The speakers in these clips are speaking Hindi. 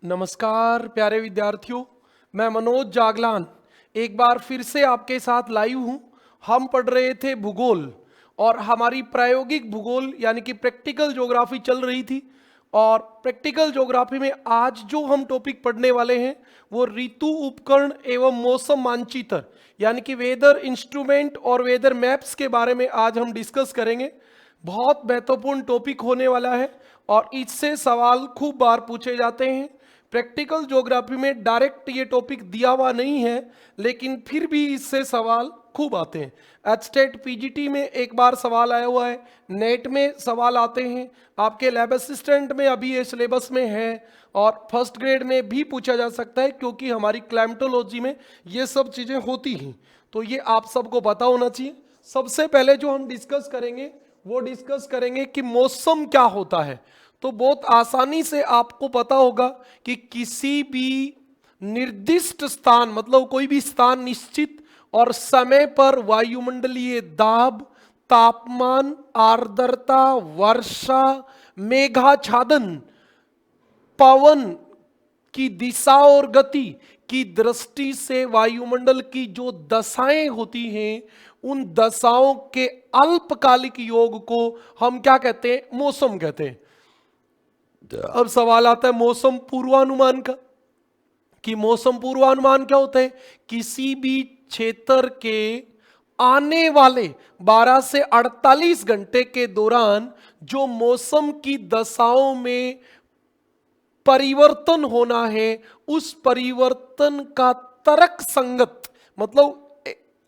नमस्कार प्यारे विद्यार्थियों, मैं मनोज जागलान एक बार फिर से आपके साथ लाइव हूं। हम पढ़ रहे थे भूगोल और हमारी प्रायोगिक भूगोल यानी कि प्रैक्टिकल ज्योग्राफी चल रही थी। और प्रैक्टिकल ज्योग्राफी में आज जो हम टॉपिक पढ़ने वाले हैं वो ऋतु उपकरण एवं मौसम मानचित्र यानी कि वेदर इंस्ट्रूमेंट और वेदर मैप्स के बारे में आज हम डिस्कस करेंगे। बहुत महत्वपूर्ण टॉपिक होने वाला है और इससे सवाल खूब बार पूछे जाते हैं। प्रैक्टिकल ज्योग्राफी में डायरेक्ट ये टॉपिक दिया हुआ नहीं है, लेकिन फिर भी इससे सवाल खूब आते हैं। एचटेट पीजीटी में एक बार सवाल आया हुआ है, नेट में सवाल आते हैं, आपके लैब असिस्टेंट में अभी ये सिलेबस में है और फर्स्ट ग्रेड में भी पूछा जा सकता है, क्योंकि हमारी क्लाइमेटोलॉजी में ये सब चीज़ें होती हैं। तो ये आप सबको पता होना चाहिए। सबसे पहले जो हम डिस्कस करेंगे वो डिस्कस करेंगे कि मौसम क्या होता है। तो बहुत आसानी से आपको पता होगा कि किसी भी निर्दिष्ट स्थान, मतलब कोई भी स्थान निश्चित और समय पर वायुमंडलीय दाब, तापमान, आर्द्रता, वर्षा, मेघाच्छादन, पवन की दिशा और गति की दृष्टि से वायुमंडल की जो दशाएं होती हैं, उन दशाओं के अल्पकालिक योग को हम क्या कहते हैं? मौसम कहते हैं। अब सवाल आता है मौसम पूर्वानुमान का, कि मौसम पूर्वानुमान क्या होता है? किसी भी क्षेत्र के आने वाले 12 से 48 घंटे के दौरान जो मौसम की दशाओं में परिवर्तन होना है, उस परिवर्तन का तर्क संगत, मतलब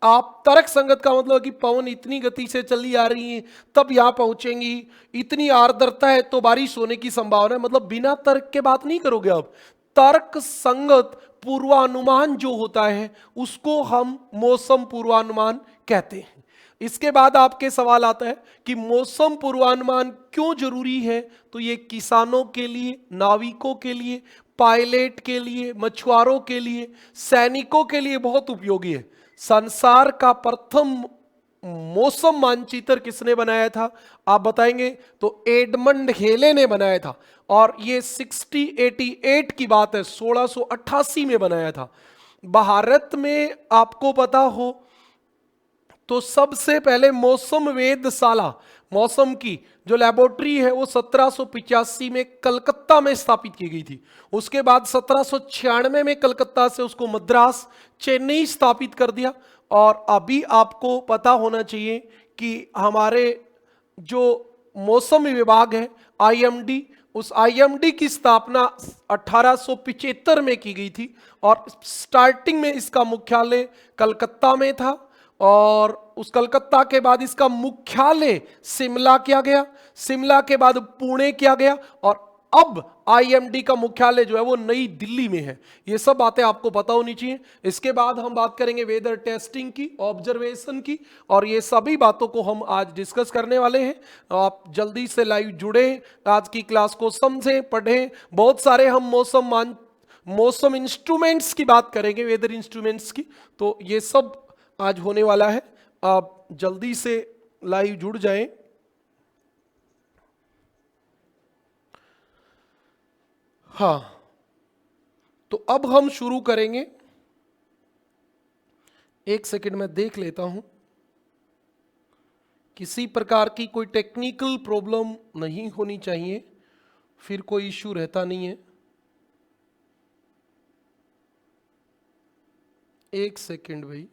आप तर्क संगत का मतलब कि पवन इतनी गति से चली आ रही है तब यहां पहुंचेंगी, इतनी आर्द्रता है तो बारिश होने की संभावना है, मतलब बिना तर्क के बात नहीं करोगे आप। तर्क संगत पूर्वानुमान जो होता है उसको हम मौसम पूर्वानुमान कहते हैं। इसके बाद आपके सवाल आता है कि मौसम पूर्वानुमान क्यों जरूरी है? तो ये किसानों के लिए, नाविकों के लिए, पायलट के लिए, मछुआरों के लिए, सैनिकों के लिए बहुत उपयोगी है। संसार का प्रथम मौसम मानचित्र किसने बनाया था आप बताएंगे? तो एडमंड हेले ने बनाया था और ये 1688 की बात है, 1688 में बनाया था। भारत में आपको पता हो तो सबसे पहले मौसम वेधशाला, मौसम की जो लेबोरेटरी है वो 1785 में कलकत्ता में स्थापित की गई थी। उसके बाद 1796 में कलकत्ता से उसको मद्रास, चेन्नई स्थापित कर दिया। और अभी आपको पता होना चाहिए कि हमारे जो मौसम विभाग है आईएमडी, उस आईएमडी की स्थापना 1875 में की गई थी और स्टार्टिंग में इसका मुख्यालय कलकत्ता में था और उस कलकत्ता के बाद इसका मुख्यालय शिमला किया गया, शिमला के बाद पुणे किया गया और अब आईएमडी का मुख्यालय जो है वो नई दिल्ली में है। ये सब बातें आपको पता होनी चाहिए। इसके बाद हम बात करेंगे वेदर टेस्टिंग की, ऑब्जर्वेशन की, और ये सभी बातों को हम आज डिस्कस करने वाले हैं। आप जल्दी से लाइव जुड़े, आज की क्लास को समझें, पढ़ें। बहुत सारे हम मौसम इंस्ट्रूमेंट्स की बात करेंगे, वेदर इंस्ट्रूमेंट्स की, तो ये सब आज होने वाला है। आप जल्दी से लाइव जुड़ जाएं। हाँ, तो अब हम शुरू करेंगे। एक सेकंड में देख लेता हूं, किसी प्रकार की कोई टेक्निकल प्रॉब्लम नहीं होनी चाहिए, फिर कोई इश्यू रहता नहीं है। एक सेकंड भाई।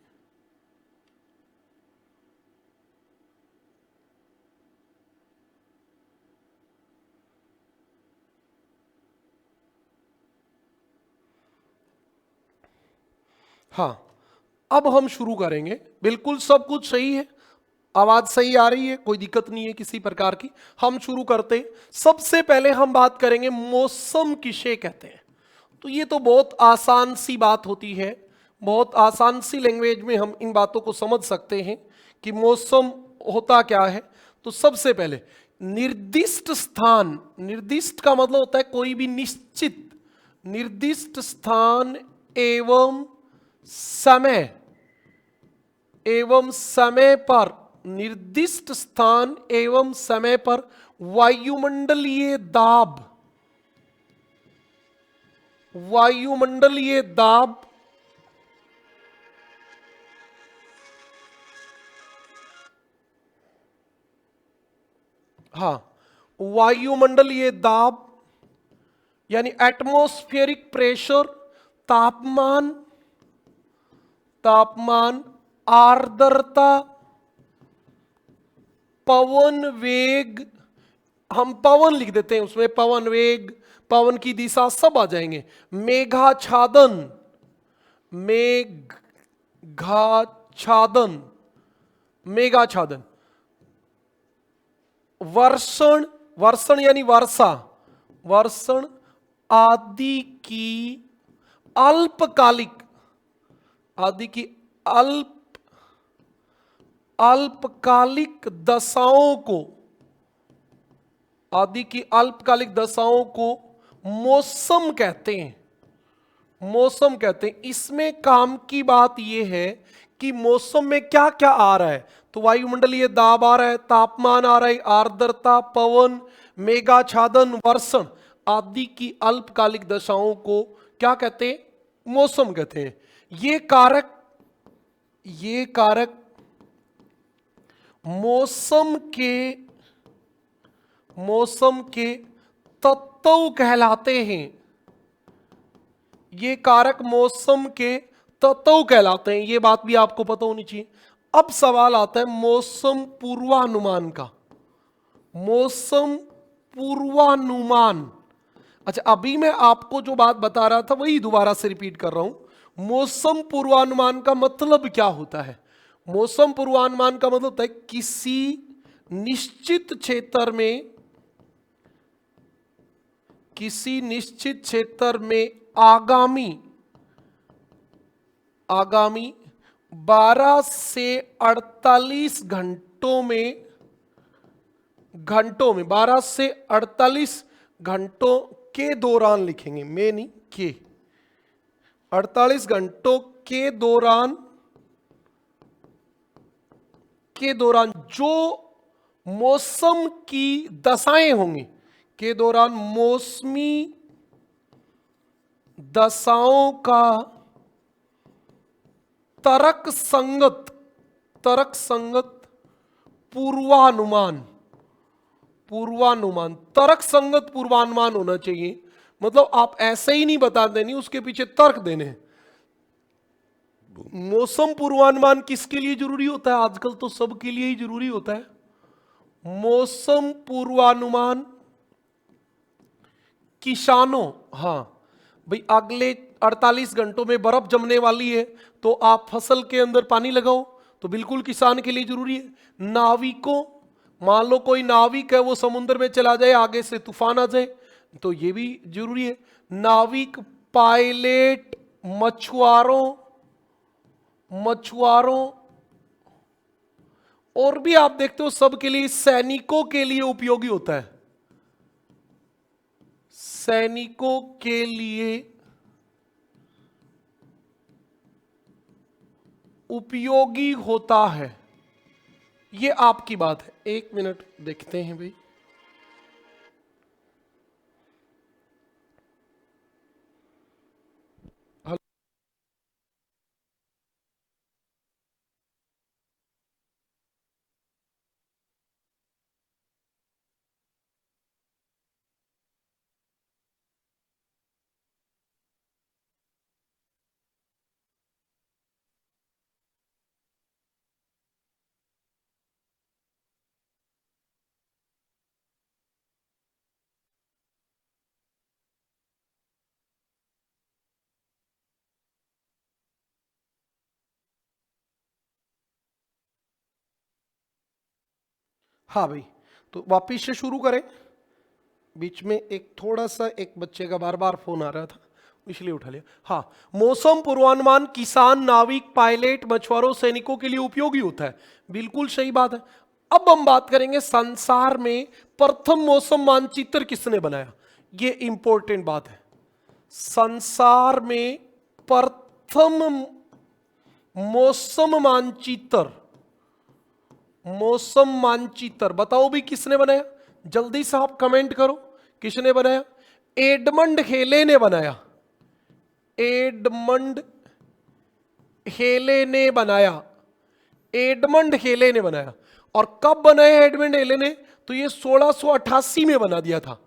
हाँ, अब हम शुरू करेंगे। बिल्कुल सब कुछ सही है, आवाज सही आ रही है, कोई दिक्कत नहीं है किसी प्रकार की। हम शुरू करते हैं। सबसे पहले हम बात करेंगे मौसम किसे कहते हैं। तो ये तो बहुत आसान सी बात होती है, बहुत आसान सी लैंग्वेज में हम इन बातों को समझ सकते हैं कि मौसम होता क्या है। तो सबसे पहले निर्दिष्ट स्थान, निर्दिष्ट का मतलब होता है कोई भी निश्चित, निर्दिष्ट स्थान एवं समय पर, निर्दिष्ट स्थान एवं समय पर वायुमंडलीय दाब, वायुमंडलीय दाब हाँ, वायुमंडलीय दाब यानी एटमॉस्फेरिक प्रेशर, तापमान, आर्द्रता, पवन वेग, हम पवन लिख देते हैं उसमें, पवन वेग, पवन की दिशा सब आ जाएंगे। मेघाच्छादन, मेघाच्छादन, वर्षण, वर्षण यानी वर्षा, वर्षण आदि की अल्पकालिक, अल्पकालिक दशाओं को, आदि की अल्पकालिक दशाओं को मौसम कहते हैं, मौसम कहते हैं। इसमें काम की बात यह है कि मौसम में क्या क्या आ रहा है, तो वायुमंडलीय दाब आ रहा है, तापमान आ रहा है, आर्द्रता, पवन, मेघाच्छादन, वर्षण आदि की अल्पकालिक दशाओं को क्या कहते हैं, मौसम कहते हैं। ये कारक मौसम के तत्व कहलाते हैं, ये कारक मौसम के तत्व कहलाते हैं। ये बात भी आपको पता होनी चाहिए। अब सवाल आता है मौसम पूर्वानुमान का, मौसम पूर्वानुमान। अच्छा, अभी मैं आपको जो बात बता रहा था वही दोबारा से रिपीट कर रहा हूं। मौसम पूर्वानुमान का मतलब क्या होता है? मौसम पूर्वानुमान का मतलब होता है किसी निश्चित क्षेत्र में आगामी 12 से 48 घंटों में 12 से 48 घंटों के दौरान लिखेंगे, में नहीं के, 48 घंटों के दौरान जो मौसम की दशाएं होंगी, के दौरान मौसमी दशाओं का तर्क संगत पूर्वानुमान, तर्क संगत पूर्वानुमान होना चाहिए। मतलब आप ऐसे ही नहीं बता देनी, उसके पीछे तर्क देने। मौसम पूर्वानुमान किसके लिए जरूरी होता है? आजकल तो सबके लिए ही जरूरी होता है। मौसम पूर्वानुमान किसानों, हाँ भाई, अगले 48 घंटों में बर्फ जमने वाली है तो आप फसल के अंदर पानी लगाओ, तो बिल्कुल किसान के लिए जरूरी है। नाविकों, मान लो कोई नाविक है वो समुद्र में चला जाए, आगे से तूफान आ जाए, तो ये भी जरूरी है। नाविक, पायलट, मछुआरों और भी आप देखते हो सबके लिए, सैनिकों के लिए उपयोगी होता है, सैनिकों के लिए उपयोगी होता है। ये आपकी बात है। एक मिनट देखते हैं भाई। हाँ भाई, तो वापिस से शुरू करें। बीच में एक थोड़ा सा एक बच्चे का बार बार फोन आ रहा था, इसलिए उठा लिया। हाँ, मौसम पूर्वानुमान किसान, नाविक, पायलट, मछुआरों, सैनिकों के लिए उपयोगी होता है। बिल्कुल सही बात है। अब हम बात करेंगे संसार में प्रथम मौसम मानचित्र किसने बनाया। ये इंपॉर्टेंट बात है। संसार में प्रथम मौसम मानचित्र बताओ भी किसने बनाया? जल्दी से आप कमेंट करो, किसने बनाया? एडमंड हेले ने बनाया। एडमंड हेले ने बनाया। एडमंड हेले ने बनाया। और कब बनाया एडमंड हेले ने? तो ये 1688 में बना दिया था।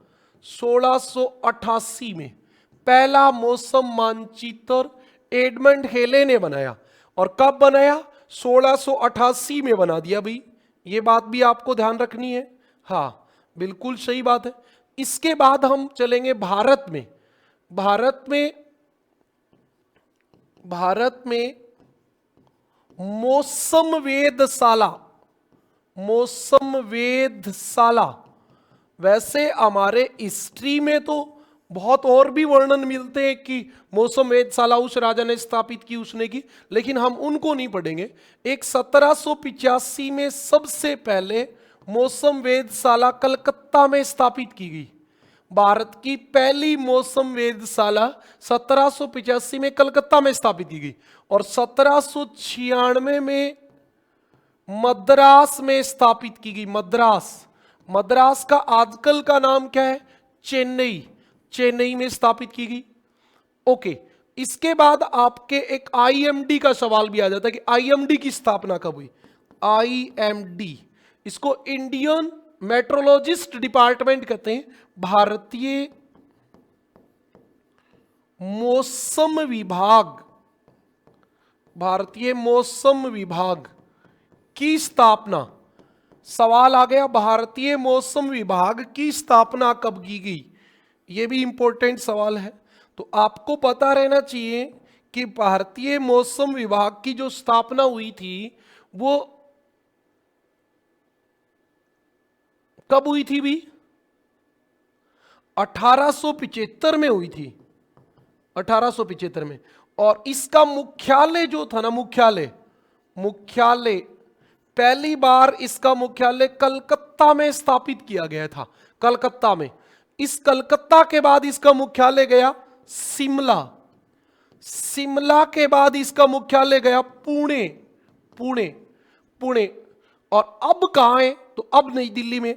1688 में पहला मौसम मानचित्र एडमंड हेले ने बनाया। और कब बनाया? 1688 में बना दिया भाई। ये बात भी आपको ध्यान रखनी है। हाँ बिल्कुल सही बात है। इसके बाद हम चलेंगे भारत में। भारत में मौसम वेधशाला। वैसे हमारे हिस्ट्री में तो बहुत और भी वर्णन मिलते हैं कि मौसम वेधशाला उस राजा ने स्थापित की, उसने की, लेकिन हम उनको नहीं पढ़ेंगे। एक 1785 में सबसे पहले मौसम वेधशाला कलकत्ता में स्थापित की गई। भारत की पहली मौसम वेधशाला 1785 में कलकत्ता में स्थापित की गई और 1796 में मद्रास में स्थापित की गई। मद्रास का आजकल का नाम क्या है? चेन्नई में स्थापित की गई। ओके, इसके बाद आपके एक आईएमडी का सवाल भी आ जाता है कि आईएमडी की स्थापना कब हुई? आईएमडी, इसको इंडियन मेट्रोलॉजिस्ट डिपार्टमेंट कहते हैं। भारतीय मौसम विभाग की स्थापना। सवाल आ गया, भारतीय मौसम विभाग की स्थापना कब की गई? यह भी इंपॉर्टेंट सवाल है। तो आपको पता रहना चाहिए कि भारतीय मौसम विभाग की जो स्थापना हुई थी वो कब हुई थी भी? 1875 में हुई थी। 1875 में। और इसका मुख्यालय जो था ना, मुख्यालय पहली बार इसका मुख्यालय कलकत्ता में स्थापित किया गया था। कलकत्ता में। इस कलकत्ता के बाद इसका मुख्यालय गया शिमला के बाद इसका मुख्यालय गया पुणे। और अब कहां है? तो अब नई दिल्ली में।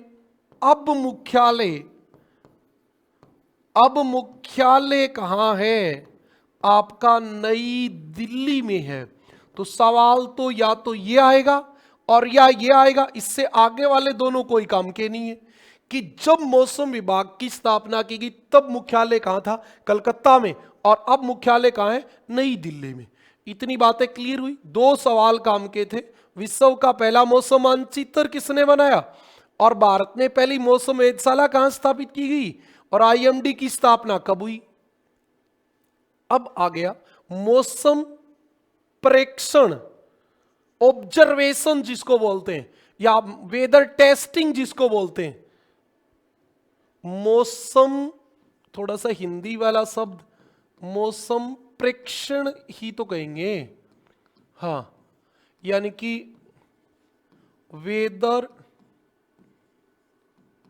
अब मुख्यालय कहां है? आपका नई दिल्ली में है। तो सवाल तो या तो ये आएगा और या ये आएगा। इससे आगे वाले दोनों कोई काम के नहीं है कि जब मौसम विभाग की स्थापना की गई तब मुख्यालय कहां था? कलकत्ता में। और अब मुख्यालय कहां है? नई दिल्ली में। इतनी बातें क्लियर हुई। दो सवाल काम के थे। विश्व का पहला मौसम मानचित्र किसने बनाया? और भारत में पहली मौसम वेधशाला कहां स्थापित की गई? और आईएमडी की स्थापना कब हुई? अब आ गया मौसम प्रेक्षण, ऑब्जर्वेशन जिसको बोलते हैं, या वेदर टेस्टिंग जिसको बोलते हैं। मौसम, थोड़ा सा हिंदी वाला शब्द, मौसम प्रेक्षण ही तो कहेंगे। हाँ, यानी कि वेदर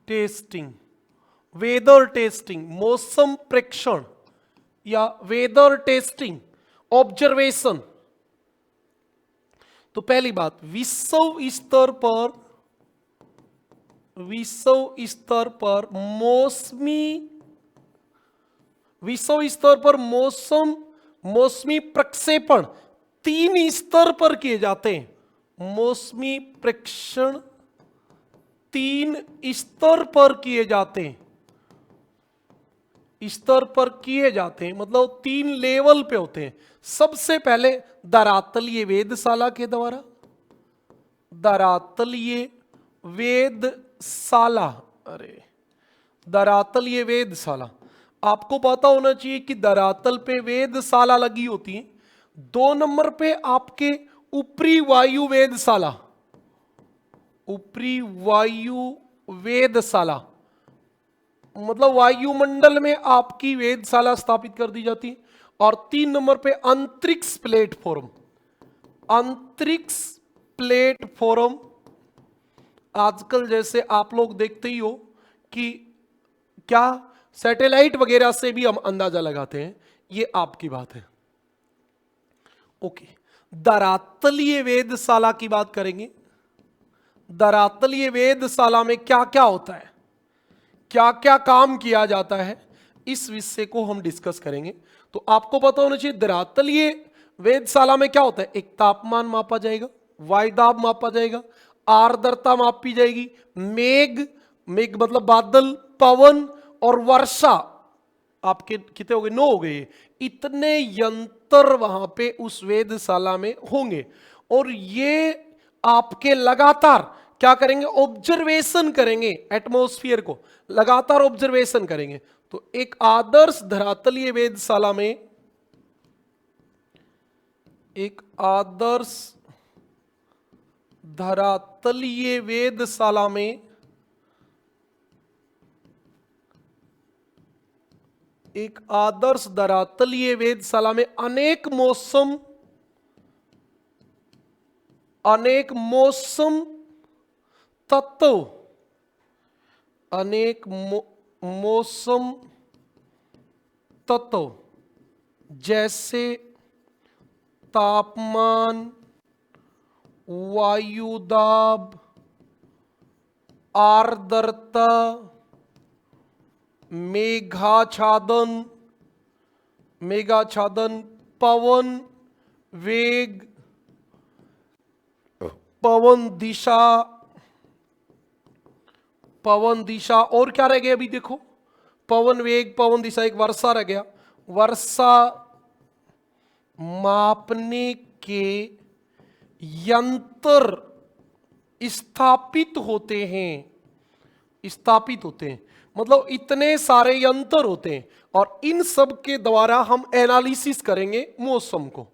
टेस्टिंग, मौसम प्रेक्षण या वेदर टेस्टिंग, ऑब्जर्वेशन। तो पहली बात, विश्व स्तर पर मौसमी प्रक्षेपण 3 स्तर पर किए जाते हैं। मौसमी प्रेक्षण 3 स्तर पर किए जाते हैं, मतलब 3 लेवल पे होते हैं। सबसे पहले धरातलीय वेधशाला के द्वारा, धरातलीय वेधशाला। आपको पता होना चाहिए कि धरातल पे वेधशाला लगी होती है। 2 नंबर पे आपके ऊपरी वायु वेधशाला, मतलब वायुमंडल में आपकी वेधशाला स्थापित कर दी जाती है। और 3 नंबर पे अंतरिक्ष प्लेटफॉर्म। आजकल जैसे आप लोग देखते ही हो कि क्या सैटेलाइट वगैरह से भी हम अंदाजा लगाते हैं, ये आपकी बात है। ओके, धरातलीय वेधशाला की बात करेंगे। धरातलीय वेधशाला में क्या क्या होता है, क्या क्या काम किया जाता है, इस विषय को हम डिस्कस करेंगे। तो आपको पता होना चाहिए धरातलीय वेधशाला में क्या होता है, एक तापमान मापा जाएगा, वायुदाब मापा जाएगा, आर्द्रता मापी जाएगी, मेघ मेघ मतलब बादल, पवन और वर्षा, आपके कितने हो गए, 9 हो गए। इतने यंत्र वहां पे उस वेधशाला में होंगे और ये आपके लगातार क्या करेंगे, ऑब्जर्वेशन करेंगे, एटमॉस्फेयर को लगातार ऑब्जर्वेशन करेंगे। तो एक आदर्श धरातलीय वेधशाला में, एक आदर्श धरातलीय वेधशाला में एक आदर्श धरातलीय वेधशाला में अनेक मौसम तत्व, अनेक मौसम तत्व जैसे तापमान, वायुदाब, आर्द्रता, मेघाच्छादन, पवन वेग, पवन दिशा और क्या रह गया अभी देखो, पवन वेग, पवन दिशा, एक वर्षा रह गया। वर्षा मापने के यंत्र स्थापित होते हैं, मतलब इतने सारे यंत्र होते हैं और इन सब के द्वारा हम एनालिसिस करेंगे मौसम को।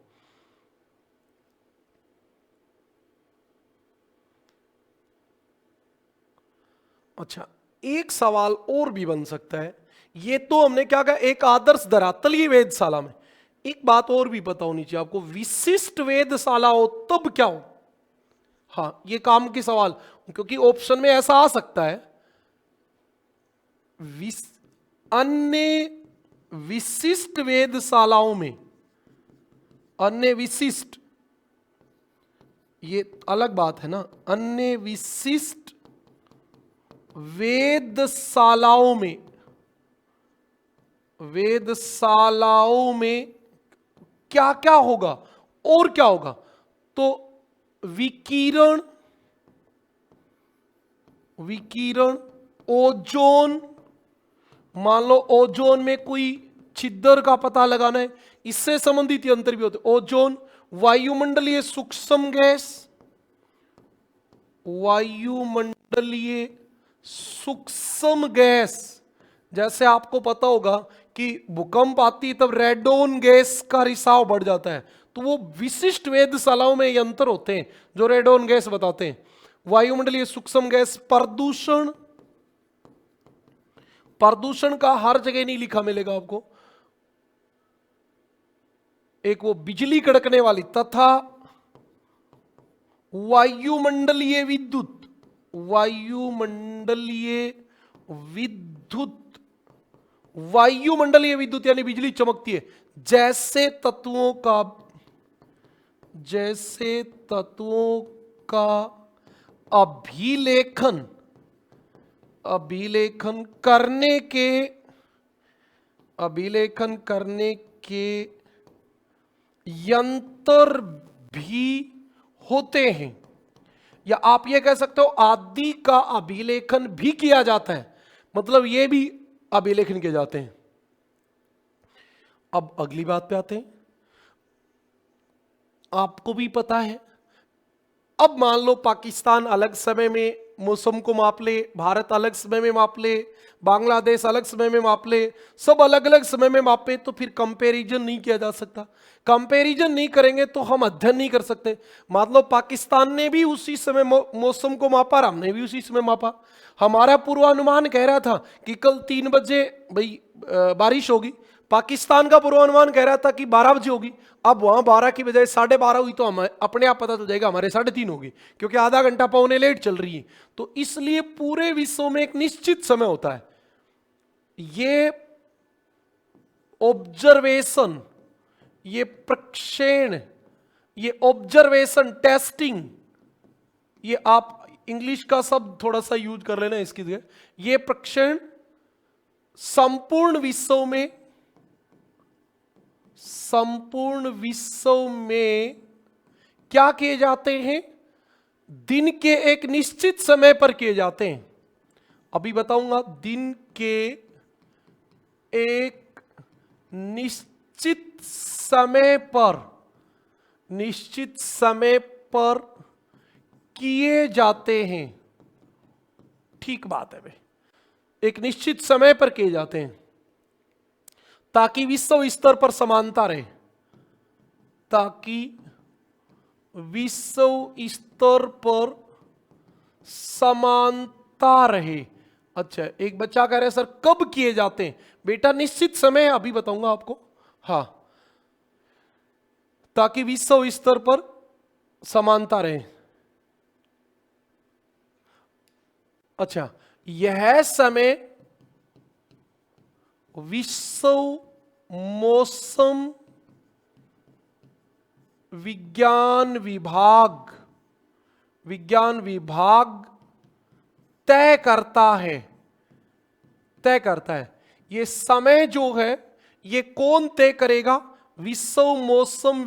अच्छा, एक सवाल और भी बन सकता है, ये तो हमने क्या कहा, एक आदर्श धरातलीय वेधशाला में, एक बात और भी पता होनी चाहिए आपको, विशिष्ट वेधशाला हो तब क्या हो। हाँ, ये काम की सवाल, क्योंकि ऑप्शन में ऐसा आ सकता है, अन्य विशिष्ट वेधशालाओं में, अन्य विशिष्ट, ये अलग बात है ना, अन्य विशिष्ट वेधशालाओं में क्या क्या होगा और क्या होगा, तो विकिरण, ओजोन, मान लो ओजोन में कोई छिद्र का पता लगाना है, इससे संबंधित यंत्र भी होते, ओजोन, वायुमंडलीय सूक्ष्म गैस, वायुमंडलीय सूक्ष्म गैस, जैसे आपको पता होगा कि भूकंप आती तब रेडोन गैस का रिसाव बढ़ जाता है, तो वो विशिष्ट वेधशालाओं में यंत्र होते हैं जो रेडोन गैस बताते हैं। वायुमंडलीय सूक्ष्म गैस, प्रदूषण का हर जगह नहीं लिखा मिलेगा आपको, एक वो बिजली कड़कने वाली, तथा वायुमंडलीय विद्युत यानी बिजली चमकती है, जैसे तत्वों का अभिलेखन करने के यंत्र भी होते हैं, या आप ये कह सकते हो आदि का अभिलेखन भी किया जाता है, मतलब ये भी अभिलेखन किए जाते हैं। अब अगली बात पे आते हैं, आपको भी पता है, अब मान लो पाकिस्तान अलग समय में मौसम को माप ले, भारत अलग समय में माप ले, बांग्लादेश अलग समय में माप ले, सब अलग अलग समय में मापे, तो फिर कंपैरिजन नहीं किया जा सकता। कंपैरिजन नहीं करेंगे तो हम अध्ययन नहीं कर सकते। मान लो पाकिस्तान ने भी उसी समय मौसम को मापा, हमने भी उसी समय मापा, हमारा पूर्वानुमान कह रहा था कि कल 3 बजे भाई बारिश होगी, पाकिस्तान का पूर्वानुमान कह रहा था कि 12 बजे होगी, अब वहां 12 की बजाय 12:30 हुई, तो हम अपने आप पता चल जाएगा हमारे 3:30 होगी, क्योंकि आधा घंटा पौने लेट चल रही है। तो इसलिए पूरे विश्व में एक निश्चित समय होता है। ये ऑब्जर्वेशन, ये प्रक्षेपण, ये ऑब्जर्वेशन, टेस्टिंग, ये आप इंग्लिश का शब्द थोड़ा सा यूज कर लेना इसकी जगह, ये प्रक्षेपण संपूर्ण विश्व में संपूर्ण विश्व में क्या किए जाते हैं? दिन के एक निश्चित समय पर किए जाते हैं। अभी बताऊंगा। दिन के एक निश्चित समय पर किए जाते हैं। ठीक बात है भाई, एक निश्चित समय पर किए जाते हैं ताकि विश्व स्तर पर समानता रहे, ताकि विश्व स्तर पर समानता रहे। अच्छा, एक बच्चा कह रहा है सर कब किए जाते हैं? बेटा निश्चित समय है, अभी बताऊंगा आपको। हाँ, ताकि विश्व स्तर पर समानता रहे। अच्छा, यह समय विश्व मौसम विज्ञान विभाग तय करता है। ये समय जो है ये कौन तय करेगा? विश्व मौसम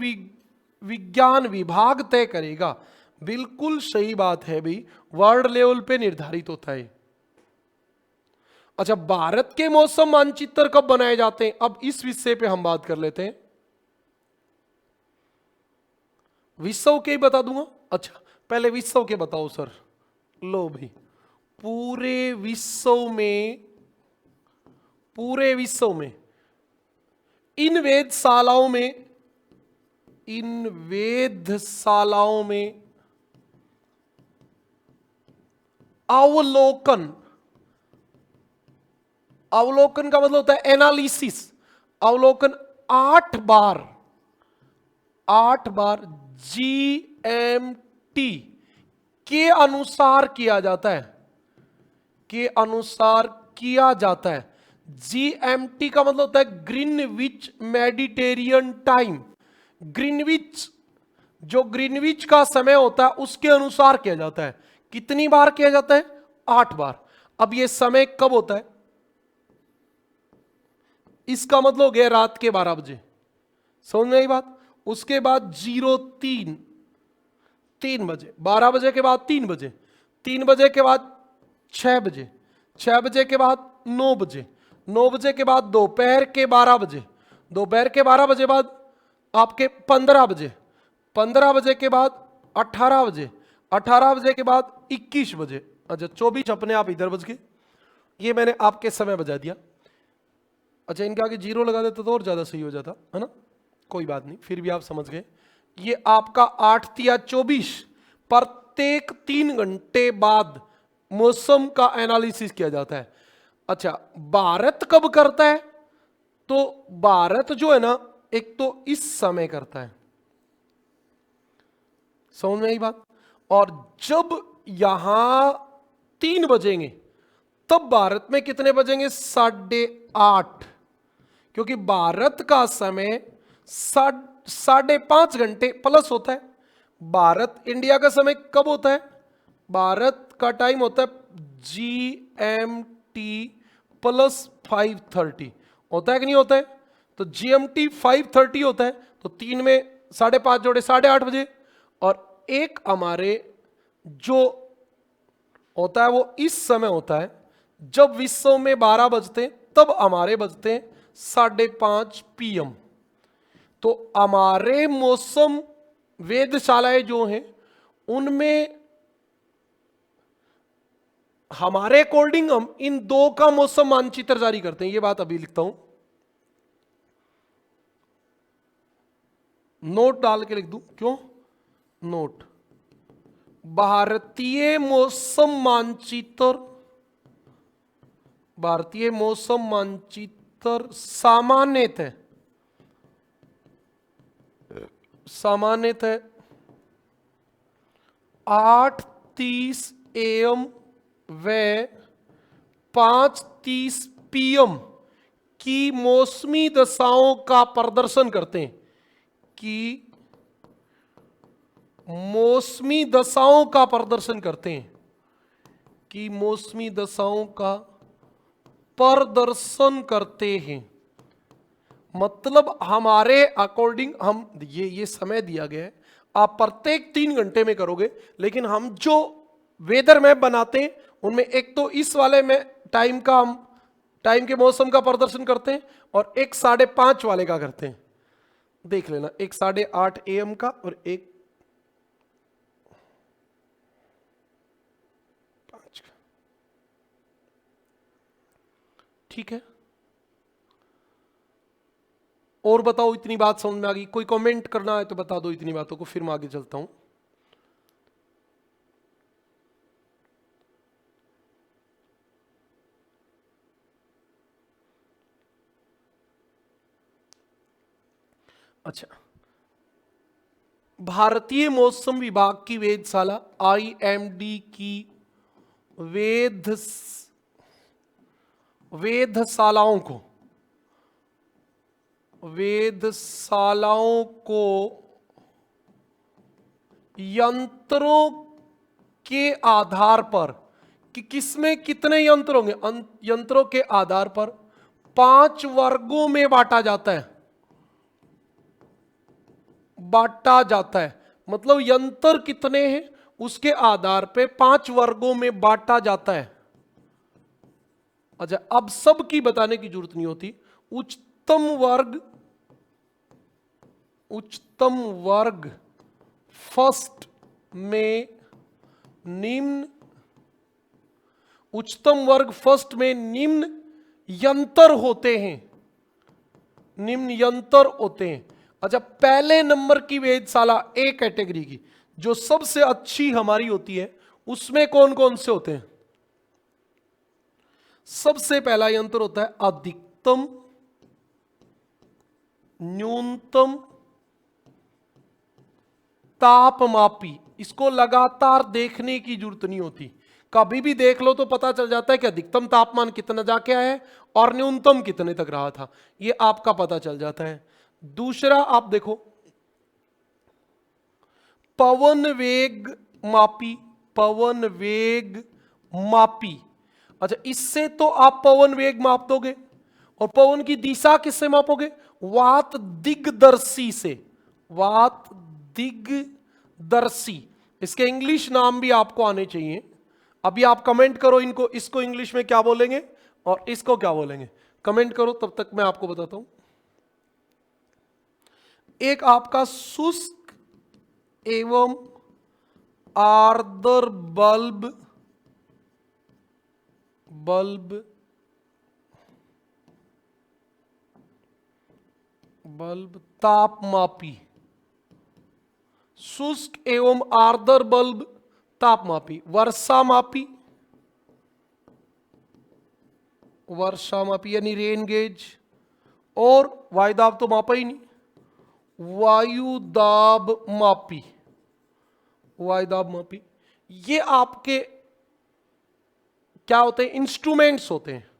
विज्ञान विभाग तय करेगा। बिल्कुल सही बात है भाई, वर्ल्ड लेवल पे निर्धारित होता है। अच्छा, भारत के मौसम मानचित्र कब बनाए जाते हैं? अब इस विषय पे हम बात कर लेते हैं। विश्व के बता दूंगा। अच्छा, पहले विश्व के बताओ सर। लो भाई, पूरे विश्व में इन वेधशालाओं में अवलोकन का मतलब होता है एनालिसिस। अवलोकन 8 बार GMT के अनुसार किया जाता है। GMT का मतलब होता है ग्रीनविच मेडिटेरियन टाइम। ग्रीनविच का समय होता है उसके अनुसार किया जाता है। कितनी बार किया जाता है? 8 बार। अब ये समय कब होता है? इसका मतलब हो गया रात के 12 बजे। समझ में आई बात? उसके बाद 3 बजे, 12 बजे के बाद 3 बजे, 3 बजे के बाद 6 बजे, 6 बजे के बाद 9 बजे, 9 बजे के बाद दोपहर के 12 बजे, दोपहर के 12 बजे बाद आपके 15 बजे, 15 बजे के बाद 18 बजे, 18 बजे के बाद 21 बजे। अच्छा, 24 अपने आप इधर बज गए। ये मैंने आपके समय बजा दिया। अच्छा, इनके आगे 0 लगा देता तो और ज्यादा सही हो जाता है ना। कोई बात नहीं, फिर भी आप समझ गए। ये आपका 8 तिया 24, प्रत्येक 3 घंटे बाद मौसम का एनालिसिस किया जाता है। अच्छा, भारत कब करता है? तो भारत जो है ना, एक तो इस समय करता है। समझ में आई बात? और जब यहां 3 बजेंगे तब भारत में कितने बजेंगे? 8:30, क्योंकि भारत का समय 5.5 घंटे प्लस होता है। इंडिया का समय कब होता है? भारत का टाइम होता है GMT प्लस 5:30 होता है कि नहीं होता है? तो GMT 5:30 होता है, तो 3 में 5.5 जोड़े 8:30 बजे। और एक हमारे जो होता है वो इस समय होता है जब विश्व में 12 बजते तब हमारे बजते हैं 5:30 PM। तो हमारे मौसम वेधशालाएं जो हैं उनमें हमारे अकॉर्डिंग हम इन 2 का मौसम मानचित्र जारी करते हैं। ये बात अभी लिखता हूं, नोट डाल के लिख दूं। क्यों नोट? भारतीय मौसम मानचित्र सामान्यतः 8:30 AM व 5:30 PM की मौसमी दशाओं का प्रदर्शन करते हैं। मौसमी दशाओं का प्रदर्शन करते हैं। मतलब हमारे अकॉर्डिंग हम ये समय दिया गया है, आप प्रत्येक 3 घंटे में करोगे, लेकिन हम जो वेदर मैप बनाते हैं उनमें एक तो इस वाले में टाइम का हम टाइम के मौसम का प्रदर्शन करते हैं, और एक 5:30 वाले का करते हैं। देख लेना, एक 8:30 AM का और एक 5 का। ठीक है, और बताओ, इतनी बात समझ में आ गई? कोई कमेंट करना है तो बता दो इतनी बातों को, फिर मैं आगे चलता हूं। अच्छा, भारतीय मौसम विभाग की वेधशाला IMD की वेधशालाओं को यंत्रों के आधार पर, कि किसमें कितने यंत्र होंगे, यंत्रों के आधार पर 5 वर्गों में बांटा जाता है। मतलब यंत्र कितने हैं उसके आधार पे 5 वर्गों में बांटा जाता है। अच्छा, अब सब की बताने की जरूरत नहीं होती। उच्चतम वर्ग फर्स्ट में निम्न निम्न यंत्र होते हैं। अच्छा, पहले नंबर की वेधशाला A कैटेगरी की, जो सबसे अच्छी हमारी होती है, उसमें कौन कौन से होते हैं? सबसे पहला यंत्र होता है अधिकतम, न्यूनतम तापमापी। इसको लगातार देखने की जरूरत नहीं होती, कभी भी देख लो तो पता चल जाता है कि अधिकतम तापमान कितना जाके आया है और न्यूनतम कितने तक रहा था, ये आपका पता चल जाता है। दूसरा आप देखो, पवन वेग मापी। अच्छा, इससे तो आप पवन वेग माप दोगे, और पवन की दिशा किससे मापोगे? वात दिग्दर्शी। इसके इंग्लिश नाम भी आपको आने चाहिए। अभी आप कमेंट करो इनको, इसको इंग्लिश में क्या बोलेंगे और इसको क्या बोलेंगे, कमेंट करो, तब तक मैं आपको बताता हूं। एक आपका शुष्क एवं आर्द्र बल्ब तापमापी, शुष्क एवं आर्द्र बल्ब तापमापी, वर्षा मापी यानी रेन गेज, और वायुदाब तो मापा ही नहीं, वायुदाब मापी। ये आपके क्या होते हैं? इंस्ट्रूमेंट्स होते हैं।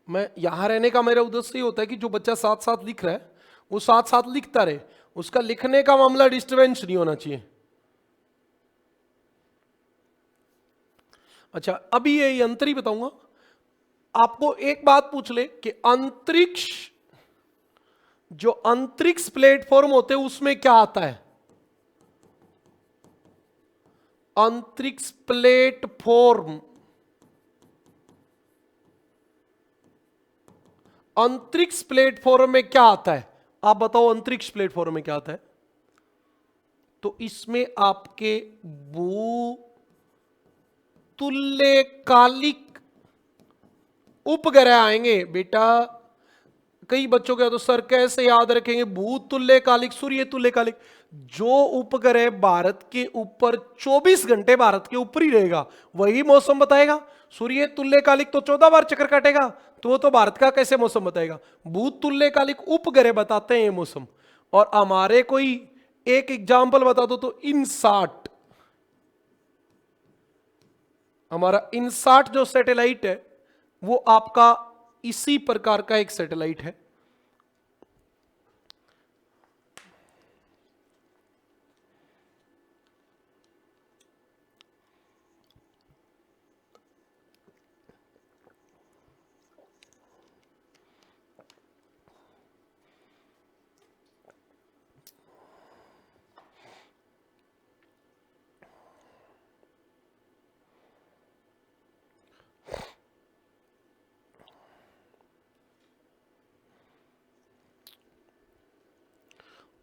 मैं यहां रहने का मेरा उद्देश्य ये होता है कि जो बच्चा साथ साथ लिख रहा है वो साथ साथ लिखता रहे, उसका लिखने का मामला डिस्टर्बेंस नहीं होना चाहिए। अच्छा, अभी ये यंत्र ही बताऊंगा आपको। एक बात पूछ ले कि जो अंतरिक्ष प्लेटफॉर्म होते हैं उसमें क्या आता है? अंतरिक्ष प्लेटफॉर्म में क्या आता है? आप बताओ, अंतरिक्ष प्लेटफॉर्म में क्या आता है? तो इसमें आपके तुल्यकालिक उपग्रह आएंगे। बेटा, कई बच्चों का तो सर कैसे याद रखेंगे भूतुल्यकालिक, सूर्य तुल्यकालिक? जो उपग्रह भारत के ऊपर 24 घंटे भारत के ऊपर ही रहेगा वही मौसम बताएगा। सूर्य तुल्यकालिक तो 14 बार चक्कर काटेगा, तो वो तो भारत का कैसे मौसम बताएगा? भूतुल्यकालिक उपग्रह बताते हैं ये मौसम। और हमारे कोई एक एग्जाम्पल बता दो तो इनसाट, हमारा इनसाट जो सैटेलाइट है वो आपका इसी प्रकार का एक सैटेलाइट है।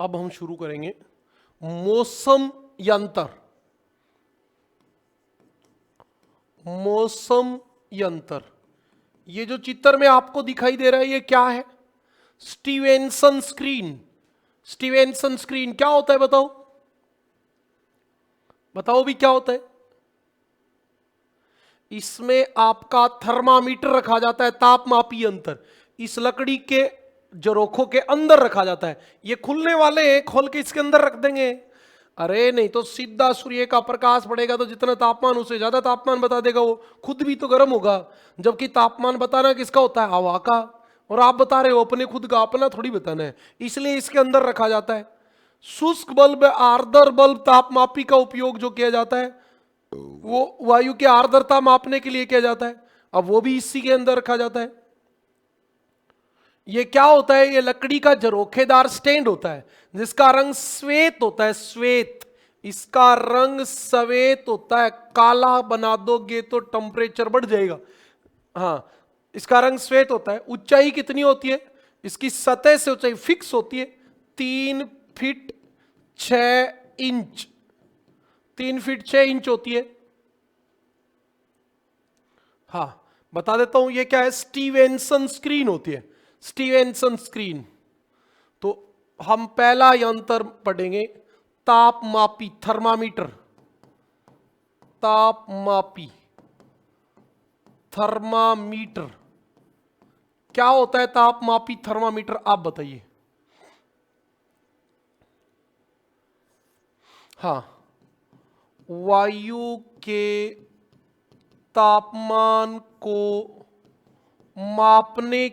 अब हम शुरू करेंगे मौसम यंत्र। मौसम यंत्र, ये जो चित्र में आपको दिखाई दे रहा है ये क्या है? Stevenson screen. स्टीवेंसन स्क्रीन क्या होता है बताओ? बताओ भी क्या होता है? इसमें आपका थर्मामीटर रखा जाता है, तापमापी यंत्र। इस लकड़ी के जरोखों के अंदर रखा जाता है। ये खुलने वाले हैं, खोल के इसके अंदर रख देंगे। अरे नहीं तो सीधा सूर्य का प्रकाश पड़ेगा तो जितना तापमान, उससे ज्यादा तापमान बता देगा। वो खुद भी तो गर्म होगा। जबकि तापमान बताना किसका होता है? हवा का। और आप बता रहे हो अपने खुद का, अपना थोड़ी बताना है। इसलिए इसके अंदर रखा जाता है। शुष्क बल्ब, आर्द्र बल्ब तापमापी का उपयोग जो किया जाता है वो वायु की आर्द्रता मापने के लिए किया जाता है। अब वो भी इसी के अंदर रखा जाता है। ये क्या होता है? ये लकड़ी का झरोखेदार स्टैंड होता है जिसका रंग श्वेत होता है। श्वेत, इसका रंग सफेद होता है। काला बना दोगे तो टेम्परेचर बढ़ जाएगा। हाँ, इसका रंग श्वेत होता है। ऊंचाई कितनी होती है? इसकी सतह से ऊंचाई फिक्स होती है 3 फीट 6 इंच। 3 फीट 6 इंच होती है। हाँ, बता देता हूं ये क्या है। स्टीवेंसन स्क्रीन होती है। Stevenson screen. तो हम पहला यंत्र पढ़ेंगे, तापमापी, थर्मामीटर। तापमापी, थर्मामीटर। क्या होता है तापमापी थर्मामीटर? आप बताइए। हाँ, वायु के तापमान को मापने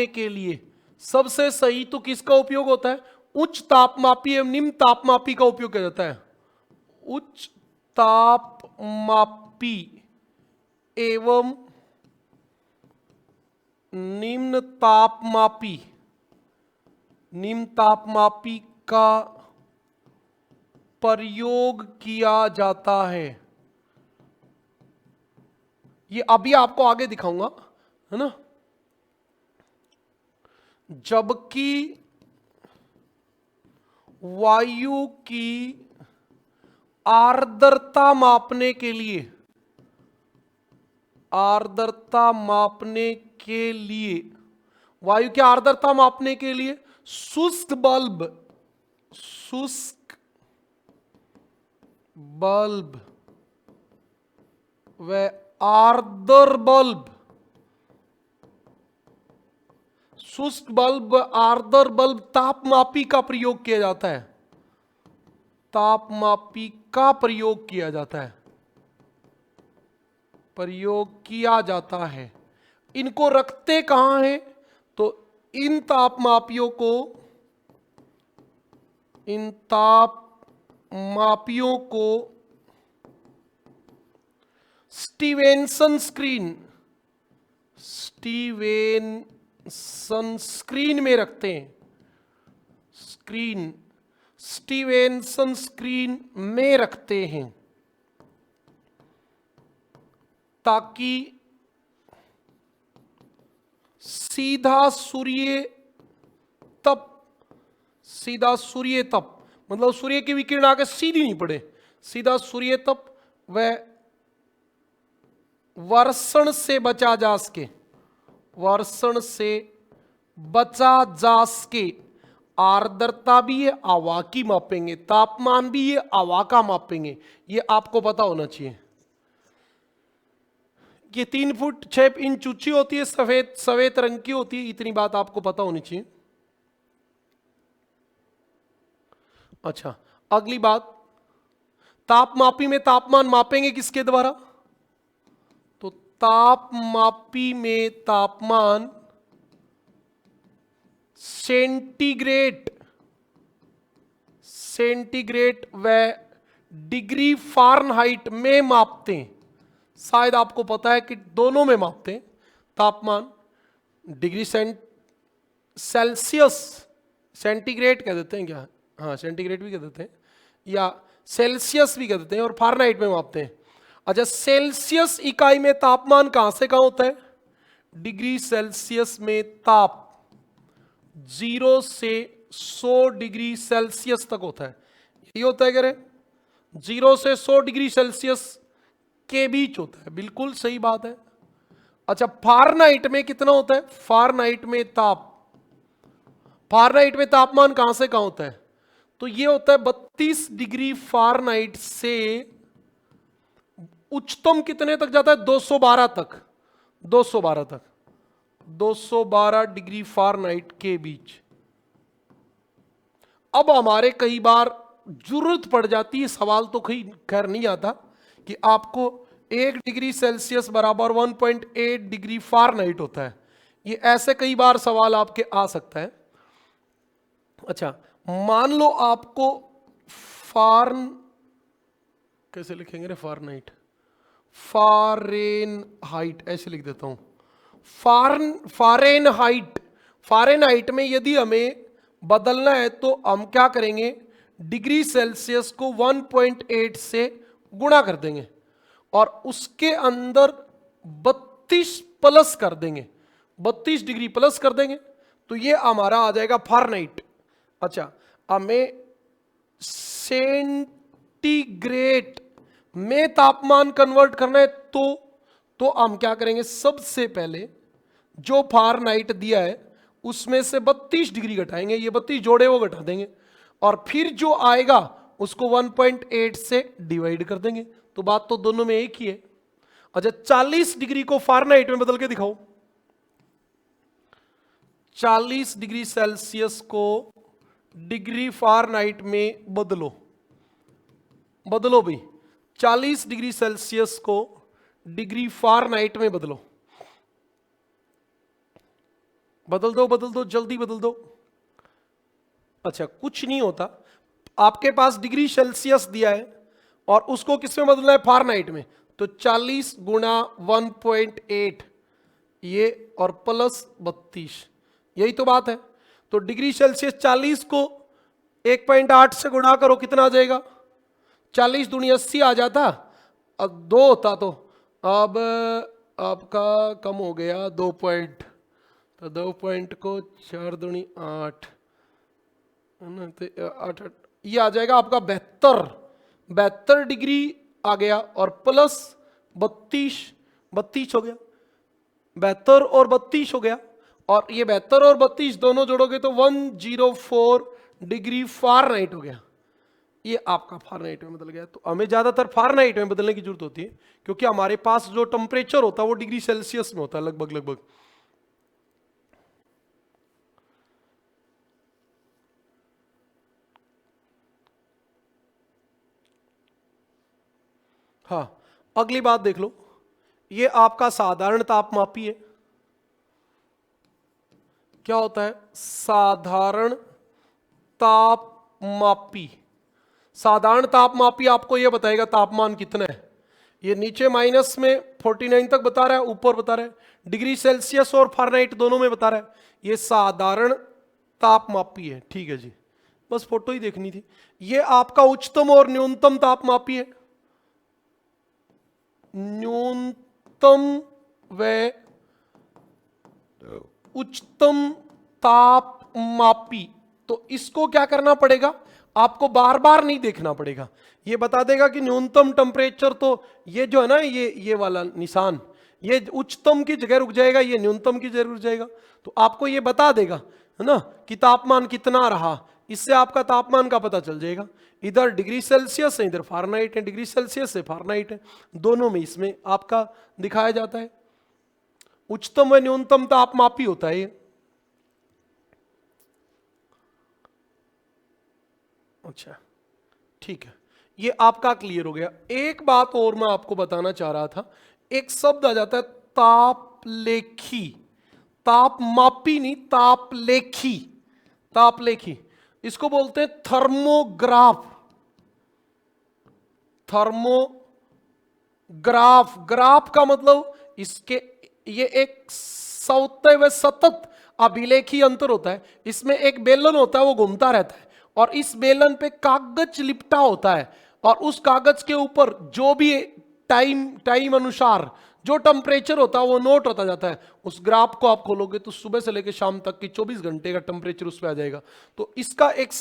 के लिए सबसे सही तो किसका उपयोग होता है? उच्च तापमापी एवं निम्न तापमापी का उपयोग किया जाता है। उच्च तापमापी एवं निम्न तापमापी का प्रयोग किया जाता है। ये अभी आपको आगे दिखाऊंगा, है ना। जबकि वायु की आर्द्रता मापने के लिए वायु की आर्द्रता मापने के लिए शुष्क बल्ब व आर्द्र बल्ब, शुष्क बल्ब, आर्द्र बल्ब तापमापी का प्रयोग किया जाता है। तापमापी का प्रयोग किया जाता है। इनको रखते कहां हैं? तो इन तापमापियों को स्टीवेंसन स्क्रीन में रखते हैं। स्टीवेंसन स्क्रीन में रखते हैं ताकि सीधा सूर्य तप मतलब सूर्य की विकिरण आके सीधी नहीं पड़े। सीधा सूर्य तप व वर्षण से बचा जा सके। आर्द्रता भी ये हवा की मापेंगे, तापमान भी ये हवा का मापेंगे। ये आपको पता होना चाहिए। ये 3 फुट 6 इंच ऊंची होती है, सफेद रंग की होती है। इतनी बात आपको पता होनी चाहिए। अच्छा, अगली बात, तापमापी में तापमान मापेंगे किसके द्वारा? तो तापमापी में तापमान सेंटीग्रेड व डिग्री फ़ारेनहाइट में मापते हैं। शायद आपको पता है कि दोनों में मापते हैं तापमान। डिग्री सेल्सियस, सेंटीग्रेड कह देते हैं क्या? हाँ, सेंटीग्रेड भी कह देते हैं या सेल्सियस भी कह देते हैं, और फ़ारेनहाइट में मापते हैं। अच्छा, सेल्सियस इकाई में तापमान कहां से कहां होता है? डिग्री सेल्सियस में ताप 0 से 100 डिग्री सेल्सियस तक होता है। यही होता है कह रहे, 0 से 100 डिग्री सेल्सियस के बीच होता है, बिल्कुल सही बात है। अच्छा, फारेनहाइट में कितना होता है? फारेनहाइट में तापमान कहां से कहां होता है? तो ये होता है 32 डिग्री फारेनहाइट से उच्चतम कितने तक जाता है? 212 तक। 212 डिग्री फारेनहाइट के बीच। अब हमारे कई बार जरूरत पड़ जाती है, सवाल तो खैर नहीं आता कि आपको 1 डिग्री सेल्सियस बराबर 1.8 डिग्री फारेनहाइट होता है। ये ऐसे कई बार सवाल आपके आ सकता है। अच्छा, मान लो आपको कैसे लिखेंगे रे? फारेनहाइट ऐसे लिख देता हूं। फारेनहाइट में यदि हमें बदलना है तो हम क्या करेंगे? डिग्री सेल्सियस को 1.8 से गुणा कर देंगे और उसके अंदर 32 प्लस कर देंगे, 32 डिग्री प्लस कर देंगे, तो ये हमारा आ जाएगा फारेनहाइट। अच्छा, हमें सेंटीग्रेड में तापमान कन्वर्ट करना है तो हम क्या करेंगे? सबसे पहले जो फारेनहाइट दिया है उसमें से 32 डिग्री घटाएंगे, ये 32 जोड़े वो घटा देंगे, और फिर जो आएगा उसको 1.8 से डिवाइड कर देंगे। तो बात तो दोनों में एक ही है। अच्छा, 40 डिग्री को फारेनहाइट में बदल के दिखाओ। 40 डिग्री सेल्सियस को डिग्री फारेनहाइट में बदलो भाई। 40 डिग्री सेल्सियस को डिग्री फारेनहाइट में बदलो। बदल दो, जल्दी बदल दो। अच्छा, कुछ नहीं होता, आपके पास डिग्री सेल्सियस दिया है और उसको किस में बदलना है? फारेनहाइट में। तो 40 गुणा 1.8 ये और प्लस 32, यही तो बात है। तो डिग्री सेल्सियस 40 को 1.8 से गुणा करो, कितना आ जाएगा? 40 दूनी 80 आ जाता, अब 2 होता तो अब आपका कम हो गया 2 पॉइंट, तो 2 पॉइंट को 4 दूनी 8, 8 ये आ जाएगा आपका 72 डिग्री आ गया और प्लस 32 हो गया। 72 और 32 हो गया, और ये 72 और 32 दोनों जोड़ोगे तो 104 डिग्री फारेनहाइट हो गया। ये आपका फारेनहाइट में बदल गया। तो हमें ज्यादातर फारेनहाइट में बदलने की जरूरत होती है क्योंकि हमारे पास जो टेम्परेचर होता है वो डिग्री सेल्सियस में होता है लगभग। हाँ, अगली बात देख लो, ये आपका साधारण तापमापी है। क्या होता है? साधारण तापमापी। साधारण तापमापी आपको यह बताएगा तापमान कितना है। ये नीचे माइनस में 49 तक बता रहा है, ऊपर बता रहा है डिग्री सेल्सियस और फारेनहाइट दोनों में बता रहा है। ये साधारण तापमापी है, ठीक है जी, बस फोटो ही देखनी थी। ये आपका उच्चतम और न्यूनतम तापमापी है। न्यूनतम व उच्चतम तापमापी, तो इसको क्या करना पड़ेगा? आपको बार बार नहीं देखना पड़ेगा, ये बता देगा कि न्यूनतम टेम्परेचर, तो ये जो है ना ये वाला निशान, ये उच्चतम की जगह रुक जाएगा, ये न्यूनतम की जगह रुक जाएगा, तो आपको ये बता देगा है ना कि तापमान कितना रहा। इससे आपका तापमान का पता चल जाएगा। इधर डिग्री सेल्सियस है, इधर फारेनहाइट है, डिग्री सेल्सियस है, फारेनहाइट है, दोनों में इसमें आपका दिखाया जाता है। उच्चतम व न्यूनतम तापमापी होता है ये। अच्छा, ठीक है, ये आपका क्लियर हो गया। एक बात और मैं आपको बताना चाह रहा था, एक शब्द आ जाता है तापलेखी। तापमापी नहीं, तापलेखी। तापलेखी इसको बोलते हैं थर्मोग्राफ। थर्मोग्राफ, ग्राफ का मतलब इसके ये एक सौते व सतत अभिलेखी अंतर होता है। इसमें एक बेलन होता है, वो घूमता रहता है और इस बेलन पे कागज लिपटा होता है और उस कागज के ऊपर जो भी टाइम अनुसार जो टेम्परेचर होता है वो नोट होता जाता है। उस ग्राफ को आप खोलोगे तो सुबह से लेकर शाम तक की 24 घंटे का टेम्परेचर उस पर आ जाएगा। तो इसका एक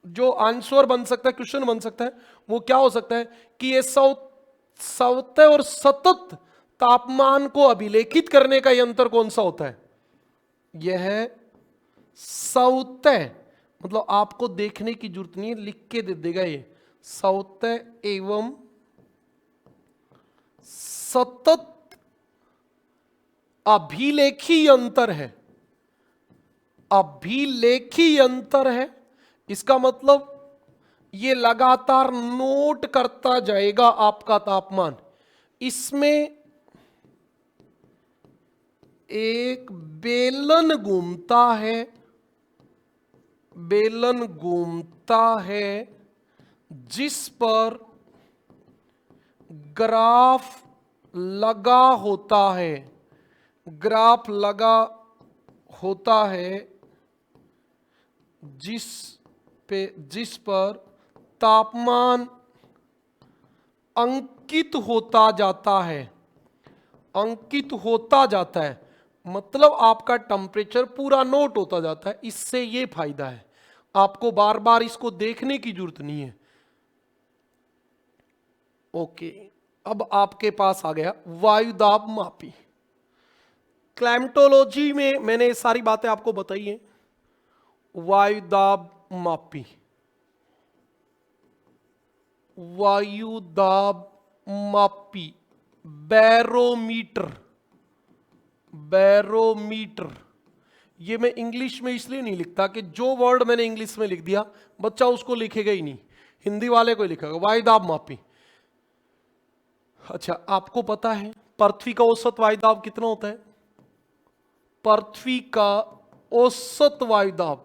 जो आंसर बन सकता है, क्वेश्चन बन सकता है, वो क्या हो सकता है कि ये सतत और सतत तापमान को अभिलेखित करने का यंत्र कौन सा होता है? यह है सतत, मतलब आपको देखने की जरूरत नहीं है, लिख के दे देगा ये। सतत एवं सतत अभिलेखी यंत्र है। अभिलेखी यंत्र है, इसका मतलब ये लगातार नोट करता जाएगा आपका तापमान। इसमें एक बेलन घूमता है, बेलन घूमता है जिस पर ग्राफ लगा होता है, ग्राफ लगा होता है जिस पर तापमान अंकित होता जाता है, अंकित होता जाता है, मतलब आपका टेम्परेचर पूरा नोट होता जाता है। इससे ये फायदा है, आपको बार बार इसको देखने की जरूरत नहीं है। ओके, अब आपके पास आ गया वायुदाब मापी। क्लाइमेटोलॉजी में मैंने सारी बातें आपको बताई हैं। वायुदाब मापी, वायुदाब मापी, बैरोमीटर, बैरोमीटर। ये मैं इंग्लिश में इसलिए नहीं लिखता कि जो वर्ड मैंने इंग्लिश में लिख दिया बच्चा उसको लिखेगा ही नहीं, हिंदी वाले को लिखेगा। वायुदाब मापी। अच्छा, आपको पता है पृथ्वी का औसत वायुदाब कितना होता है? पृथ्वी का औसत वायुदाब,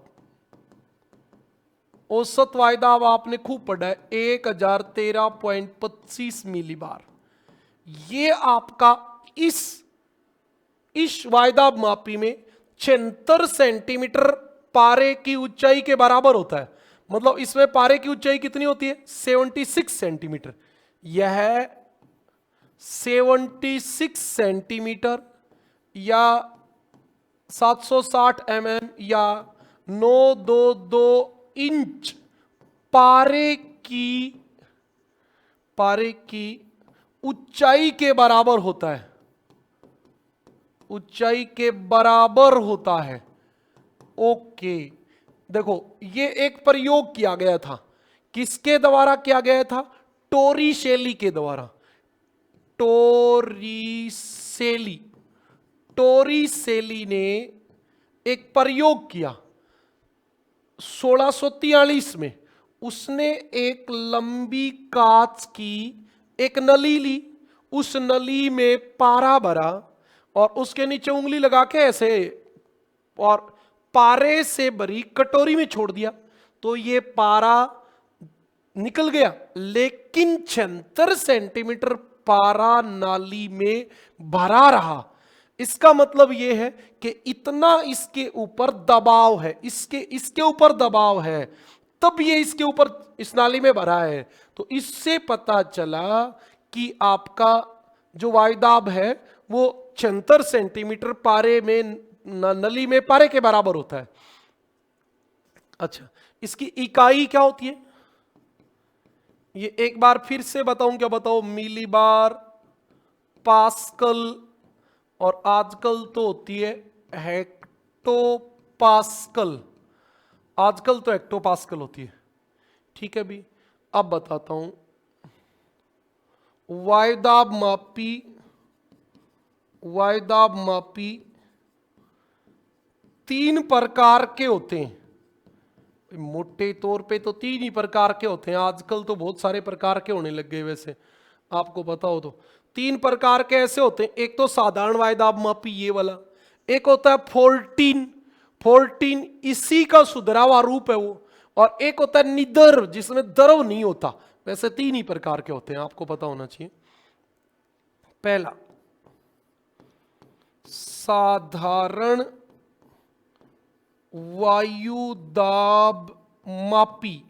औसत वायुदाब आपने खूब पढ़ा है, 1013.25 मिलीबार। ये आपका इस वायुदाब मापी में 76 सेंटीमीटर पारे की ऊंचाई के बराबर होता है। मतलब इसमें पारे की ऊंचाई कितनी होती है? 76 सेंटीमीटर। यह 76 सेंटीमीटर या 760 mm या 922 इंच पारे की ऊंचाई के बराबर होता है, ऊंचाई के बराबर होता है। ओके, देखो ये एक प्रयोग किया गया था, किसके द्वारा किया गया था? टोरिसेली के द्वारा। टोरिसेली ने एक प्रयोग किया 1643 में। उसने एक लंबी कांच की एक नली ली, उस नली में पारा भरा और उसके नीचे उंगली लगा के ऐसे और पारे से भरी कटोरी में छोड़ दिया, तो ये पारा निकल गया, लेकिन 76 सेंटीमीटर पारा नाली में भरा रहा। इसका मतलब यह है कि इतना इसके ऊपर दबाव है, इसके ऊपर दबाव है, तब ये इसके ऊपर इस नाली में भरा है। तो इससे पता चला कि आपका जो वायुदाब है वो 76 सेंटीमीटर पारे में नली में पारे के बराबर होता है। अच्छा, इसकी इकाई क्या होती है? ये एक बार फिर से बताऊं, क्या बताओ? मिलीबार, पास्कल और आजकल तो होती है हेक्टोपास्कल। आजकल तो हेक्टोपास्कल होती है। ठीक है भी, अब बताता हूं। वायुदाब मापी 3 प्रकार के होते हैं। मोटे तौर पे तो 3 ही प्रकार के होते हैं, आजकल तो बहुत सारे प्रकार के होने लग गए। वैसे आपको पता हो तो 3 प्रकार के ऐसे होते हैं। एक तो साधारण वायुदाब मापी ये वाला, एक होता है 14 इसी का सुधरा हुआ रूप है वो, और एक होता है निडर जिसमें द्रव नहीं होता। वैसे 3 ही प्रकार के होते हैं, आपको पता होना चाहिए। पहला साधारण वायुदाब मापी।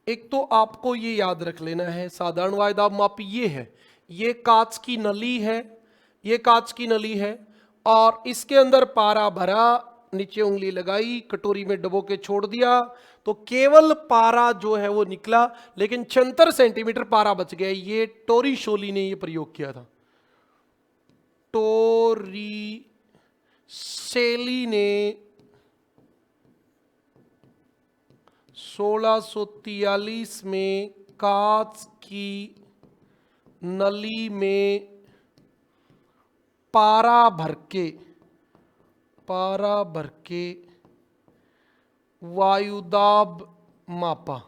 एक तो आपको ये याद रख लेना है, साधारण वायुदाब मापी ये है, ये कांच की नली है, ये कांच की नली है, और इसके अंदर पारा भरा, नीचे उंगली लगाई, कटोरी में डबो के छोड़ दिया, तो केवल पारा जो है वो निकला, लेकिन 76 सेंटीमीटर पारा बच गया। ये टोरिशोली ने ये प्रयोग किया था। टोरिसेली ने 1643 में कांच की नली में पारा भर के वायुदाब मापा।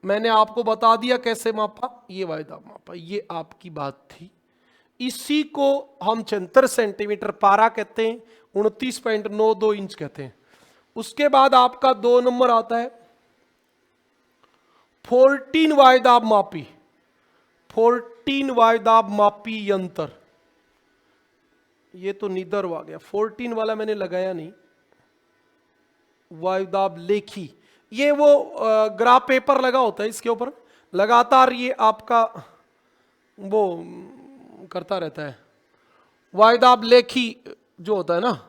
मैंने आपको बता दिया कैसे मापा, ये वायुदाब मापा, ये आपकी बात थी। इसी को हम 76 सेंटीमीटर पारा कहते हैं, 29.92 इंच कहते हैं। उसके बाद आपका 2 नंबर आता है 14 वायुदाब मापी। 14 वायुदाब मापी यंत्र, ये तो नीदर आ गया, 14 वाला मैंने लगाया नहीं। वायुदाब लेखी, ये वो ग्राफ पेपर लगा होता है, इसके ऊपर लगातार ये आपका वो करता रहता है। वायुदाब लेखी जो होता है ना,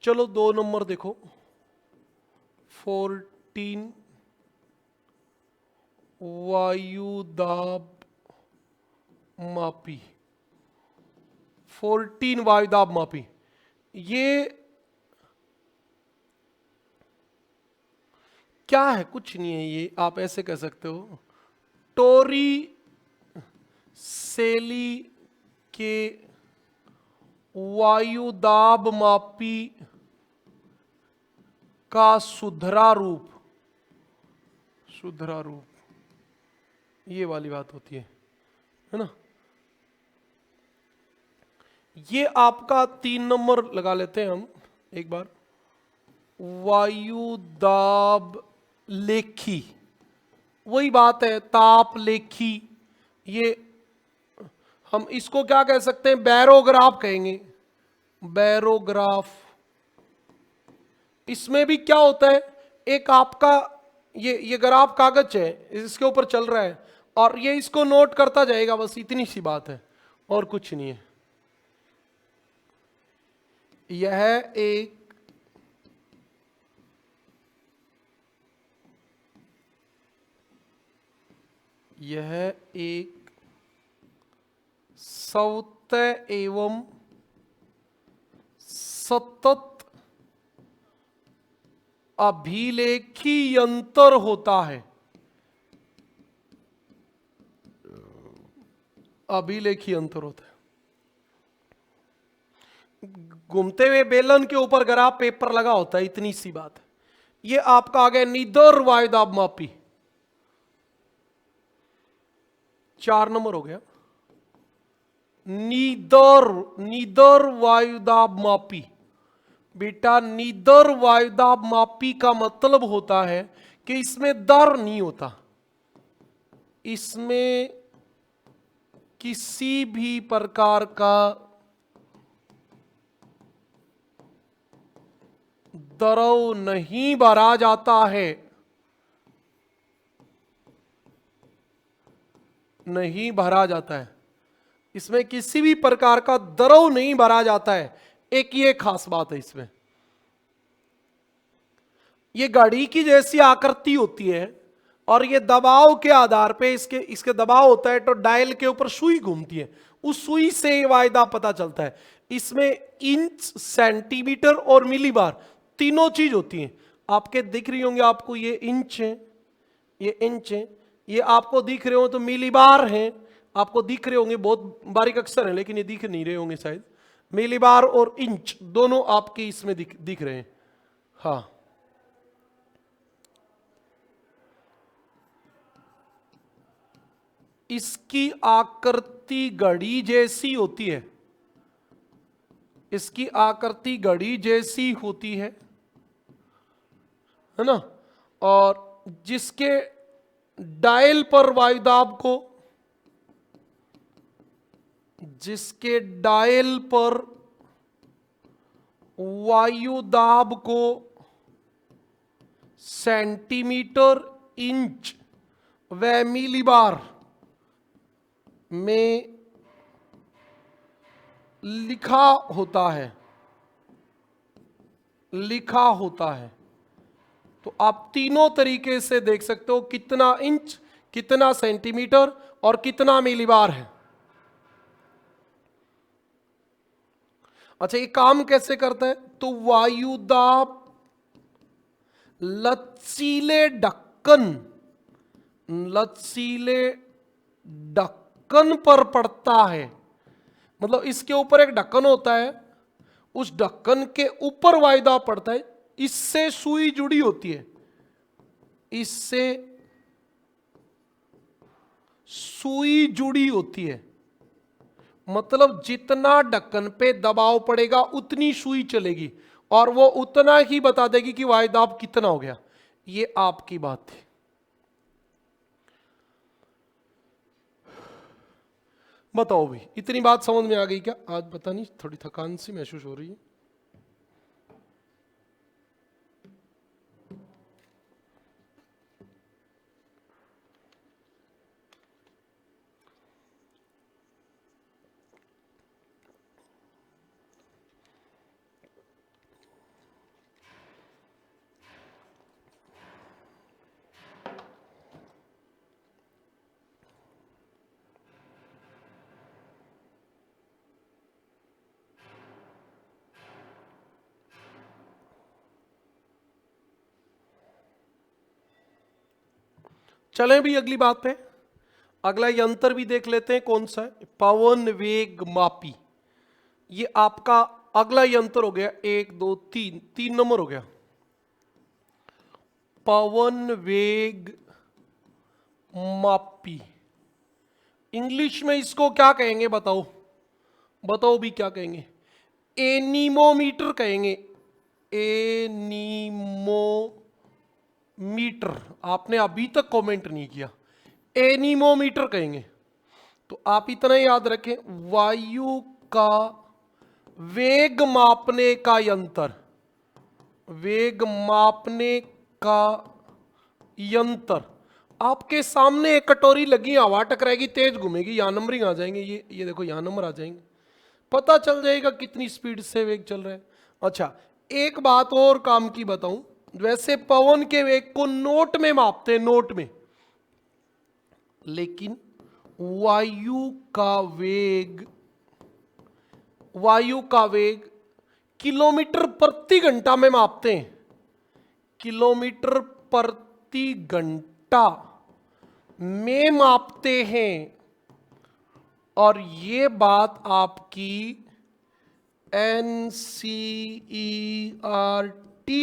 चलो 2 नंबर देखो, 14 वायुदाब मापी। 14 वायुदाब मापी, ये क्या है? कुछ नहीं है, ये आप ऐसे कह सकते हो, टोरिसेली के वायुदाब मापी का सुधरा रूप, ये वाली बात होती है ना। ये आपका 3 नंबर लगा लेते हैं हम एक बार, वायुदाब लेखी, वही बात है, ताप लेखी। ये हम इसको क्या कह सकते हैं? बैरोग्राफ कहेंगे, बैरोग्राफ। इसमें भी क्या होता है, एक आपका ये ग्राफ कागज है, इसके ऊपर चल रहा है, और ये इसको नोट करता जाएगा, बस इतनी सी बात है, और कुछ नहीं है। यह एक स्वतः एवं सतत अभिलेखी यंत्र होता है। अभिलेखी यंत्र होता है। घूमते हुए बेलन के ऊपर ग्राफ पेपर लगा होता है, इतनी सी बात है। ये आपका आ गया नीदर वायुदाब मापी। 4 नंबर हो गया, नीदर वायुदाब मापी। बेटा नीदर वायुदाब मापी का मतलब होता है कि इसमें दर नहीं होता, इसमें किसी भी प्रकार का द्रव नहीं भरा जाता है, नहीं भरा जाता है, इसमें किसी भी प्रकार का द्रव नहीं भरा जाता है। एक ये खास बात है इसमें, ये घड़ी की जैसी आकृति होती है, और ये दबाव के आधार पे इसके दबाव होता है, तो डायल के ऊपर सुई घूमती है, उस सुई से वायुदाब पता चलता है। इसमें इंच, सेंटीमीटर और मिलीबार तीनों चीज होती हैं। आपके दिख रही होंगे आपको, ये इंच है, ये इंच है, ये आपको दिख रहे हो तो मिलीबार है, आपको दिख रहे होंगे, बहुत बारीक अक्षर है लेकिन ये दिख नहीं रहे होंगे शायद। मिलीबार और इंच दोनों आपके इसमें दिख रहे हैं। हाँ, इसकी आकृति घड़ी जैसी होती है, इसकी आकृति घड़ी जैसी होती है ना, और जिसके डायल पर वायुदाब को, जिसके डायल पर वायुदाब को सेंटीमीटर, इंच व मिलीबार में लिखा होता है, लिखा होता है। तो आप तीनों तरीके से देख सकते हो, कितना इंच, कितना सेंटीमीटर और कितना मिलीबार है। अच्छा, ये काम कैसे करता है? तो वायुदाब लचीले ढक्कन, लचीले ढक्कन पर पड़ता है। मतलब इसके ऊपर एक ढक्कन होता है, उस ढक्कन के ऊपर वायुदाब पड़ता है, इससे सुई जुड़ी होती है, इससे सुई जुड़ी होती है। मतलब जितना ढक्कन पे दबाव पड़ेगा उतनी सुई चलेगी और वो उतना ही बता देगी कि वायुदाब कितना हो गया। ये आपकी बात थी। बताओ भी, इतनी बात समझ में आ गई क्या? आज पता नहीं थोड़ी थकान सी महसूस हो रही है। चलें भी अगली बात पे। अगला यंत्र भी देख लेते हैं कौन सा है, पवन वेग मापी। ये आपका अगला यंत्र हो गया, 1 2 3, 3 नंबर हो गया, पवन वेग मापी। इंग्लिश में इसको क्या कहेंगे बताओ? बताओ भी क्या कहेंगे? एनीमोमीटर कहेंगे, एनीमोमीटर। आपने अभी तक कमेंट नहीं किया, एनीमोमीटर कहेंगे। तो आप इतना याद रखें, वायु का वेग मापने का यंत्र, वेग मापने का यंत्र। आपके सामने एक कटोरी लगी, हवा टकराएगी, तेज घूमेगी, यहां नंबरिंग आ जाएंगे, ये देखो यहां नंबर आ जाएंगे, पता चल जाएगा कितनी स्पीड से वेग चल रहा है। अच्छा, एक बात और काम की बताऊं, वैसे पवन के वेग को नोट में मापते हैं, नोट में, लेकिन वायु का वेग, वायु का वेग किलोमीटर प्रति घंटा में मापते हैं, किलोमीटर प्रति घंटा में मापते हैं। और ये बात आपकी NCERT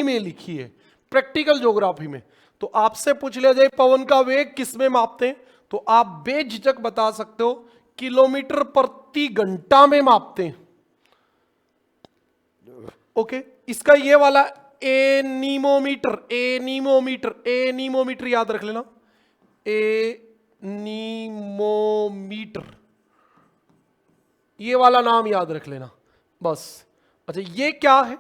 में लिखी है, प्रैक्टिकल ज्योग्राफी में। तो आपसे पूछ लिया जाए पवन का वेग किस में मापते हैं, तो आप बेझिझक बता सकते हो किलोमीटर प्रति घंटा में मापते हैं। ओके, इसका ये वाला एनीमोमीटर, एनीमोमीटर, एनीमोमीटर याद रख लेना, एनीमोमीटर, ये वाला नाम याद रख लेना बस। अच्छा, ये क्या है?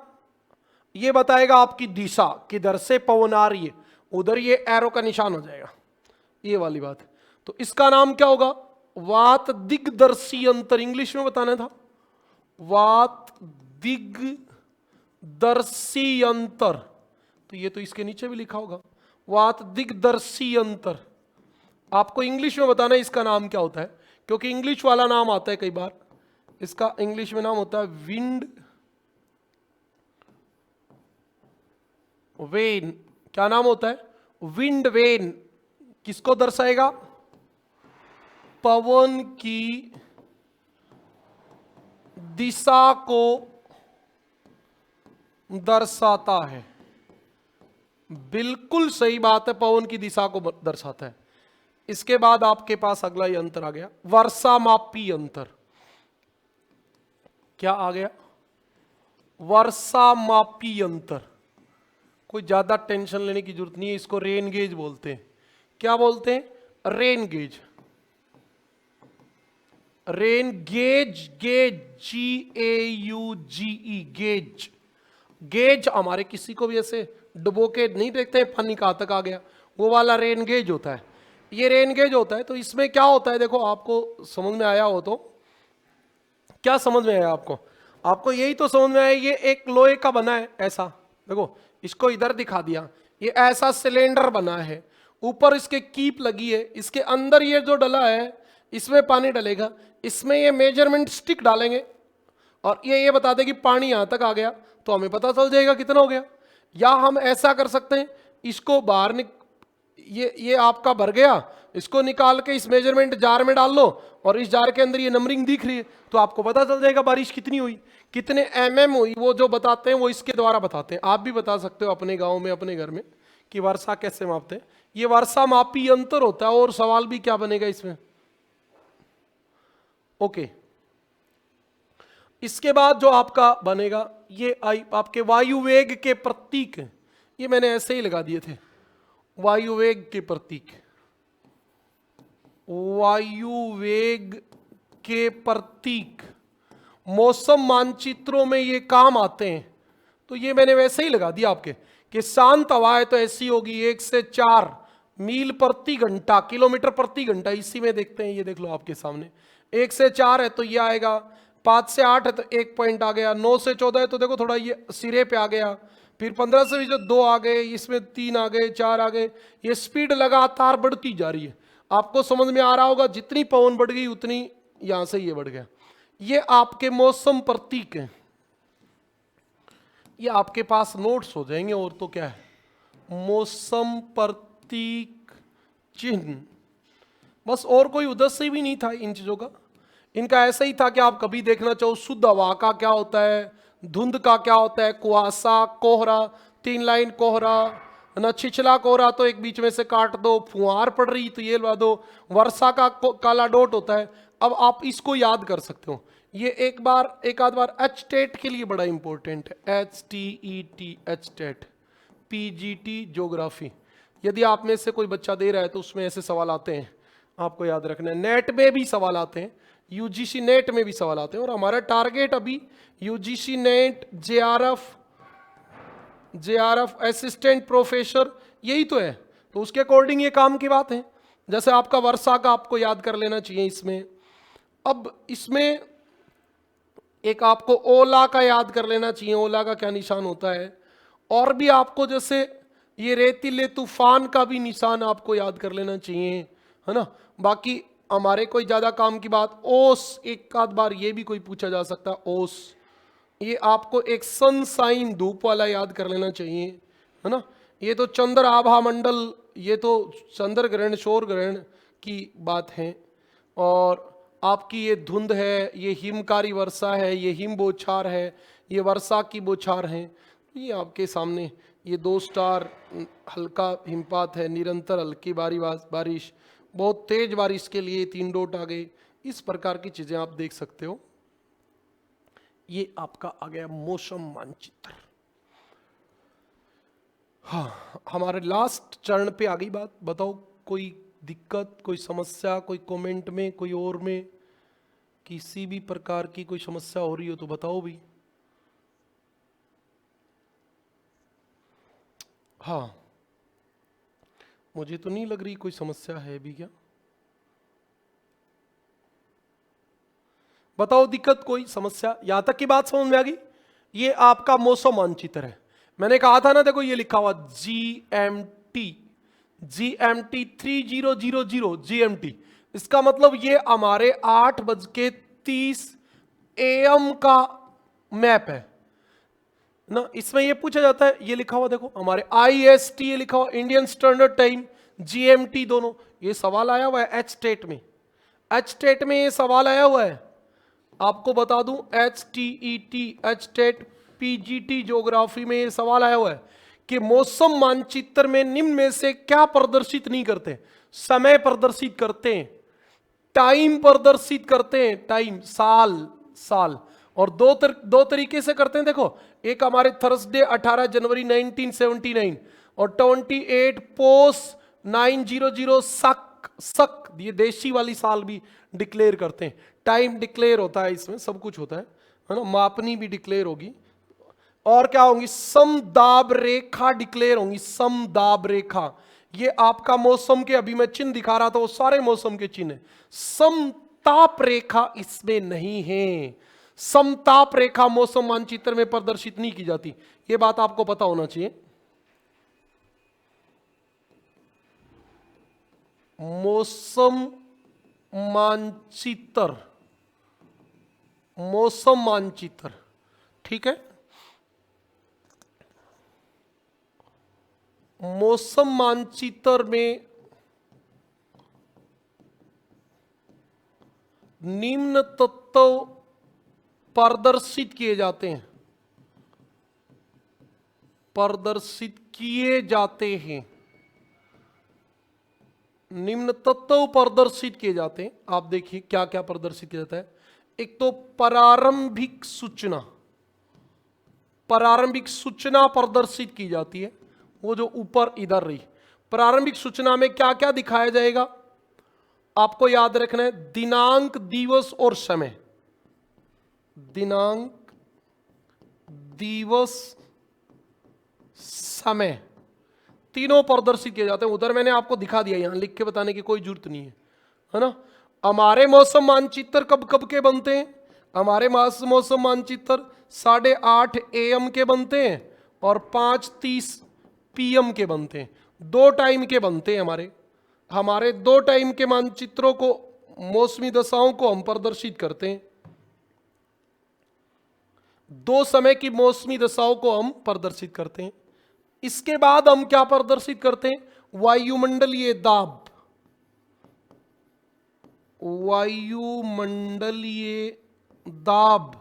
ये बताएगा आपकी दिशा, किधर से पवन आ रही है, उधर ये एरो का निशान हो जाएगा, ये वाली बात है। तो इसका नाम क्या होगा? वात दिग्दर्शी अंतर, इंग्लिश में बताना था, वात दिग्दर्शी अंतर। तो ये तो इसके नीचे भी लिखा होगा, वात दिग्दर्शी अंतर। आपको इंग्लिश में बताना है इसका नाम क्या होता है, क्योंकि इंग्लिश वाला नाम आता है कई बार। इसका इंग्लिश में नाम होता है विंड वेन। क्या नाम होता है? Wind vane. किसको दर्शाएगा? पवन की दिशा को दर्शाता है। बिल्कुल सही बात है, पवन की दिशा को दर्शाता है। इसके बाद आपके पास अगला यंत्र आ गया, वर्षा मापी यंत्र। क्या आ गया? वर्षा मापी यंत्र। कोई ज्यादा टेंशन लेने की जरूरत नहीं है, इसको रेन गेज बोलते हैं। क्या बोलते हैं? Rain gauge. Rain gauge, gauge, GAUGE, gauge. Gauge हमारे किसी को भी ऐसे डुबो के नहीं देखते हैं पानी कहाँ तक आ गया, वो वाला रेन गेज होता है, ये रेन गेज होता है। तो इसमें क्या होता है, देखो आपको समझ में आया हो तो, क्या समझ में आया आपको? आपको यही तो समझ में आया, ये एक लोहे का बना है ऐसा, देखो इसको इधर दिखा दिया, ये ऐसा सिलेंडर बना है, ऊपर इसके कीप लगी है, इसके अंदर ये जो डला है इसमें पानी डलेगा, इसमें ये मेजरमेंट स्टिक डालेंगे और ये बता दे कि पानी यहां तक आ गया, तो हमें पता चल जाएगा कितना हो गया। या हम ऐसा कर सकते हैं, इसको बाहर ये आपका भर गया, इसको निकाल के इस मेजरमेंट जार में डाल लो और इस जार के अंदर ये नंबरिंग दिख रही है, तो आपको पता चल जाएगा बारिश कितनी हुई, कितने mm हुई। वो जो बताते हैं वो इसके द्वारा बताते हैं। आप भी बता सकते हो अपने गांव में, अपने घर में, कि वर्षा कैसे मापते हैं। ये वर्षा मापी यंत्र होता है। और सवाल भी क्या बनेगा इसमें? ओके, इसके बाद जो आपका बनेगा, ये आपके वायु वेग के प्रतीक हैं। ये मैंने ऐसे ही लगा दिए थे, वायु वेग के प्रतीक, वायु वेग के प्रतीक मौसम मानचित्रों में ये काम आते हैं। तो ये मैंने वैसे ही लगा दिया आपके, कि शांत हवा है तो ऐसी होगी 1 से 4 मील प्रति घंटा, किलोमीटर प्रति घंटा। इसी में देखते हैं, ये देख लो आपके सामने, 1 से 4 है तो ये आएगा, 5 से 8 है तो 1 पॉइंट आ गया, 9 से 14 है तो देखो थोड़ा ये सिरे पे आ गया, फिर 15 से भी जो 2 आ गए, इसमें 3 आ गए, 4 आ गए। ये स्पीड लगातार बढ़ती जा रही है। आपको समझ में आ रहा होगा, जितनी पवन बढ़ गई उतनी यहां से ये बढ़ गया। ये आपके मौसम प्रतीक हैं। ये आपके पास नोट्स हो जाएंगे। और तो क्या है, मौसम प्रतीक चिन्ह, बस और कोई उद्देश्य भी नहीं था इन चीजों का। इनका ऐसा ही था कि आप कभी देखना चाहो शुद्ध हवा का क्या होता है, धुंध का क्या होता है, कुहासा, कोहरा, 3 लाइन कोहरा ना, छिछला कोहरा तो एक बीच में से काट दो, फुहार पड़ रही तो ये लगा दो, वर्षा का काला डॉट होता है। अब आप इसको याद कर सकते हो। ये एक आध बार एच टेट के लिए बड़ा इंपॉर्टेंट है, HTET, H TET, PGT geography. यदि आप में से कोई बच्चा दे रहा है तो उसमें ऐसे सवाल आते हैं, आपको याद रखना है। नेट में भी सवाल आते हैं, UGC नेट में भी सवाल आते हैं। और हमारा टारगेट अभी UGC net, JRF assistant professor, यही तो है। तो उसके अकॉर्डिंग ये काम की बात है। जैसे आपका वर्षा का आपको याद कर लेना चाहिए इसमें। अब इसमें एक आपको ओला का याद कर लेना चाहिए, ओला का क्या निशान होता है। और भी आपको जैसे ये रेतीले तूफान का भी निशान आपको याद कर लेना चाहिए, है ना। बाकी हमारे कोई ज्यादा काम की बात, ओस एक आध बार ये भी कोई पूछा जा सकता है, ओस। ये आपको एक सनसाइन धूप वाला याद कर लेना चाहिए, है ना। ये तो चंद्र आभा मंडल, ये तो चंद्र ग्रहण, शोर ग्रहण की बात है। और आपकी ये धुंध है, ये हिमकारी वर्षा है, ये हिम बौछार है, ये वर्षा की बौछार है। ये आपके सामने ये 2 स्टार, हल्का हिमपात है, निरंतर हल्की बारिश, बहुत तेज बारिश के लिए 3 डॉट आ गए। इस प्रकार की चीजें आप देख सकते हो। ये आपका आ गया मौसम मानचित्र। हाँ, हमारे लास्ट चरण पे आ गई बात। बताओ कोई दिक्कत, कोई समस्या, कोई कमेंट में, कोई और में किसी भी प्रकार की कोई समस्या हो रही हो तो बताओ भी। हाँ, मुझे तो नहीं लग रही कोई समस्या है भी। क्या बताओ, दिक्कत कोई समस्या? यहां तक की बात समझ में आ गई? ये आपका मौसम मानचित्र है। मैंने कहा था ना, देखो ये लिखा हुआ GMT 3000 GMT। इसका मतलब ये हमारे 8:30 AM का मैप है ना। इसमें ये पूछा जाता है, ये लिखा हुआ देखो हमारे IST, ये लिखा हुआ इंडियन स्टैंडर्ड टाइम, GMT दोनों। ये सवाल आया हुआ है एच स्टेट में, एच स्टेट में ये सवाल आया हुआ है। आपको बता दूं, HTET, H state, PGT geography में ये सवाल आया हुआ है कि मौसम मानचित्र में निम्न में से क्या प्रदर्शित नहीं करते? समय प्रदर्शित करते हैं, टाइम प्रदर्शित करते हैं, टाइम, साल। और दो तरीके से करते हैं। देखो, एक हमारे थर्सडे 18 जनवरी 1979 और 28 पोस 900 सक, ये देशी वाली साल भी डिक्लेयर करते हैं। टाइम डिक्लेयर होता है, इसमें सब कुछ होता है ना। मापनी भी डिक्लेयर होगी। और क्या होंगी, समदाब रेखा डिक्लेयर होंगी, समदाब रेखा। ये आपका मौसम के, अभी मैं चिन्ह दिखा रहा था वो सारे मौसम के चिन्ह है। समताप रेखा इसमें नहीं है। समताप रेखा मौसम मानचित्र में प्रदर्शित नहीं की जाती, ये बात आपको पता होना चाहिए। मौसम मानचित्र, मौसम मानचित्र, ठीक है। मौसम मानचित्र में निम्न तत्व प्रदर्शित किए जाते हैं, प्रदर्शित किए जाते हैं, निम्न तत्व प्रदर्शित किए जाते हैं। आप देखिए क्या क्या प्रदर्शित किया जाता है। एक तो प्रारंभिक सूचना, प्रारंभिक सूचना प्रदर्शित की जाती है, वो जो ऊपर इधर रही। प्रारंभिक सूचना में क्या क्या दिखाया जाएगा आपको याद रखना है, दिनांक, दिवस और समय। दिनांक, दिवस, समय, तीनों प्रदर्शित किए जाते हैं। उधर मैंने आपको दिखा दिया, यहां लिख के बताने की कोई जरूरत नहीं है ना। हमारे मौसम मानचित्र कब कब के बनते हैं, हमारे मौसम मानचित्र 8:30 AM के बनते हैं और 5:30 PM के बनते हैं। 2 टाइम के बनते हैं हमारे 2 टाइम के मानचित्रों को, मौसमी दशाओं को हम प्रदर्शित करते हैं। 2 समय की मौसमी दशाओं को हम प्रदर्शित करते हैं। इसके बाद हम क्या प्रदर्शित करते हैं, वायुमंडलीय दाब, वायुमंडलीय दाब,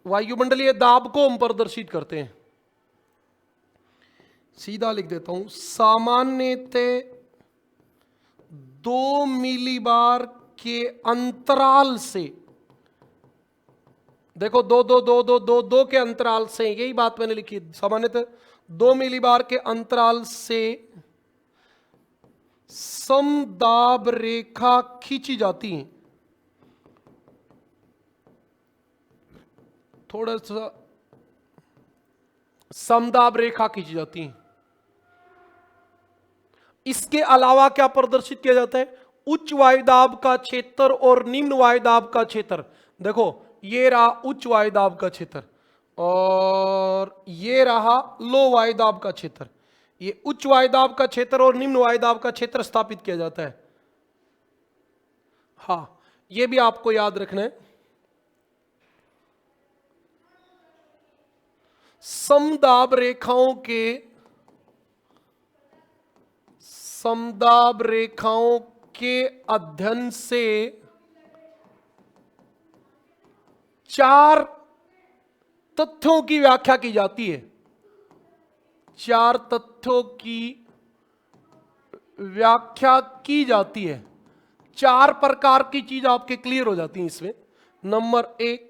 वायुमंडलीय दाब को हम प्रदर्शित करते हैं। सीधा लिख देता हूं, सामान्यतः 2 मिलीबार के अंतराल से, देखो 2 के अंतराल से, यही बात मैंने लिखी, सामान्यतः 2 मिलीबार के अंतराल से समदाब रेखा खींची जाती है। थोड़ा सा समदाब रेखा खींची जाती है। इसके अलावा क्या प्रदर्शित किया जाता है, उच्च वायुदाब का क्षेत्र और निम्न वायुदाब का क्षेत्र। देखो ये रहा उच्च वायुदाब का क्षेत्र और ये रहा लो वायुदाब का क्षेत्र। ये उच्च वायुदाब का क्षेत्र और निम्न वायुदाब का क्षेत्र स्थापित किया जाता है। हाँ, ये भी आपको याद रखना है। समदाब रेखाओं के, समदाब रेखाओं के अध्ययन से 4 तथ्यों की व्याख्या की जाती है। 4 तथ्यों की व्याख्या की जाती है। 4 प्रकार की चीज आपके क्लियर हो जाती है इसमें। नंबर 1,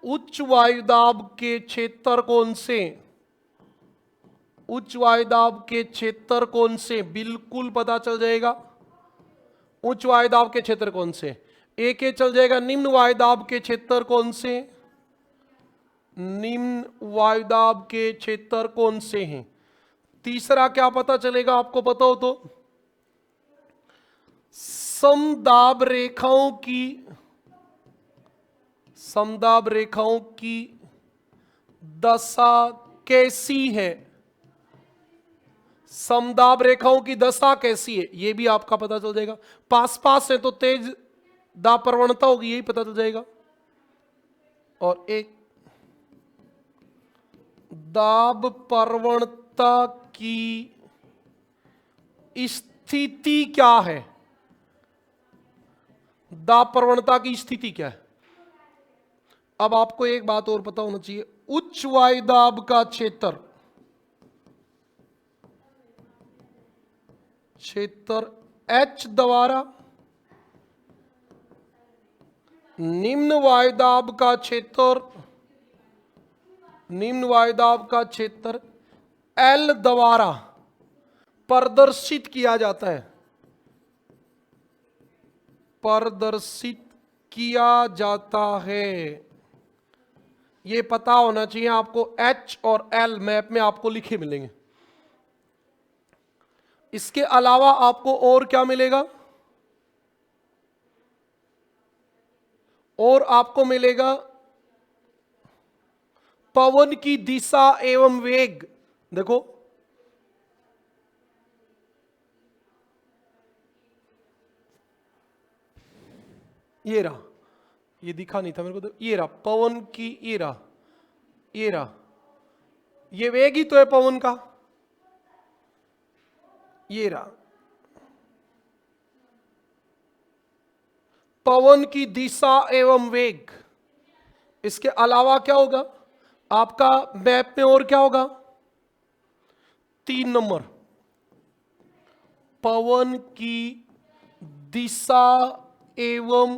उच्च वायुदाब के क्षेत्र कौन से, उच्च वायुदाब के क्षेत्र कौन से, बिल्कुल पता चल जाएगा उच्च वायुदाब के क्षेत्र कौन से। एक ये चल जाएगा निम्न वायुदाब के क्षेत्र कौन से, निम्न वायुदाब के क्षेत्र कौन से हैं। तीसरा क्या पता चलेगा आपको पता हो तो, समदाब रेखाओं की, समदाब रेखाओं की दशा कैसी है, समदाब रेखाओं की दशा कैसी है ये भी आपका पता चल जाएगा। पास पास है तो तेज दाब प्रवणता होगी, यही पता चल जाएगा। और एक दाब प्रवणता की स्थिति क्या है, दाब प्रवणता की स्थिति क्या है। अब आपको एक बात और पता होना चाहिए, उच्च वायुदाब का क्षेत्र, क्षेत्र H द्वारा निम्न वायुदाब का क्षेत्र, निम्न वायुदाब का क्षेत्र L द्वारा प्रदर्शित किया जाता है, प्रदर्शित किया जाता है। ये पता होना चाहिए आपको, एच और एल मैप में आपको लिखे मिलेंगे। इसके अलावा आपको और क्या मिलेगा? और आपको मिलेगा पवन की दिशा एवं वेग। देखो, ये रहा, ये दिखा नहीं था मेरे को, तो ये रहा पवन की, ये रहा, ये रहा, ये वेग ही तो है पवन का, ये रहा पवन की दिशा एवं वेग। इसके अलावा क्या होगा आपका मैप में? और क्या होगा? 3 नंबर, पवन की दिशा एवं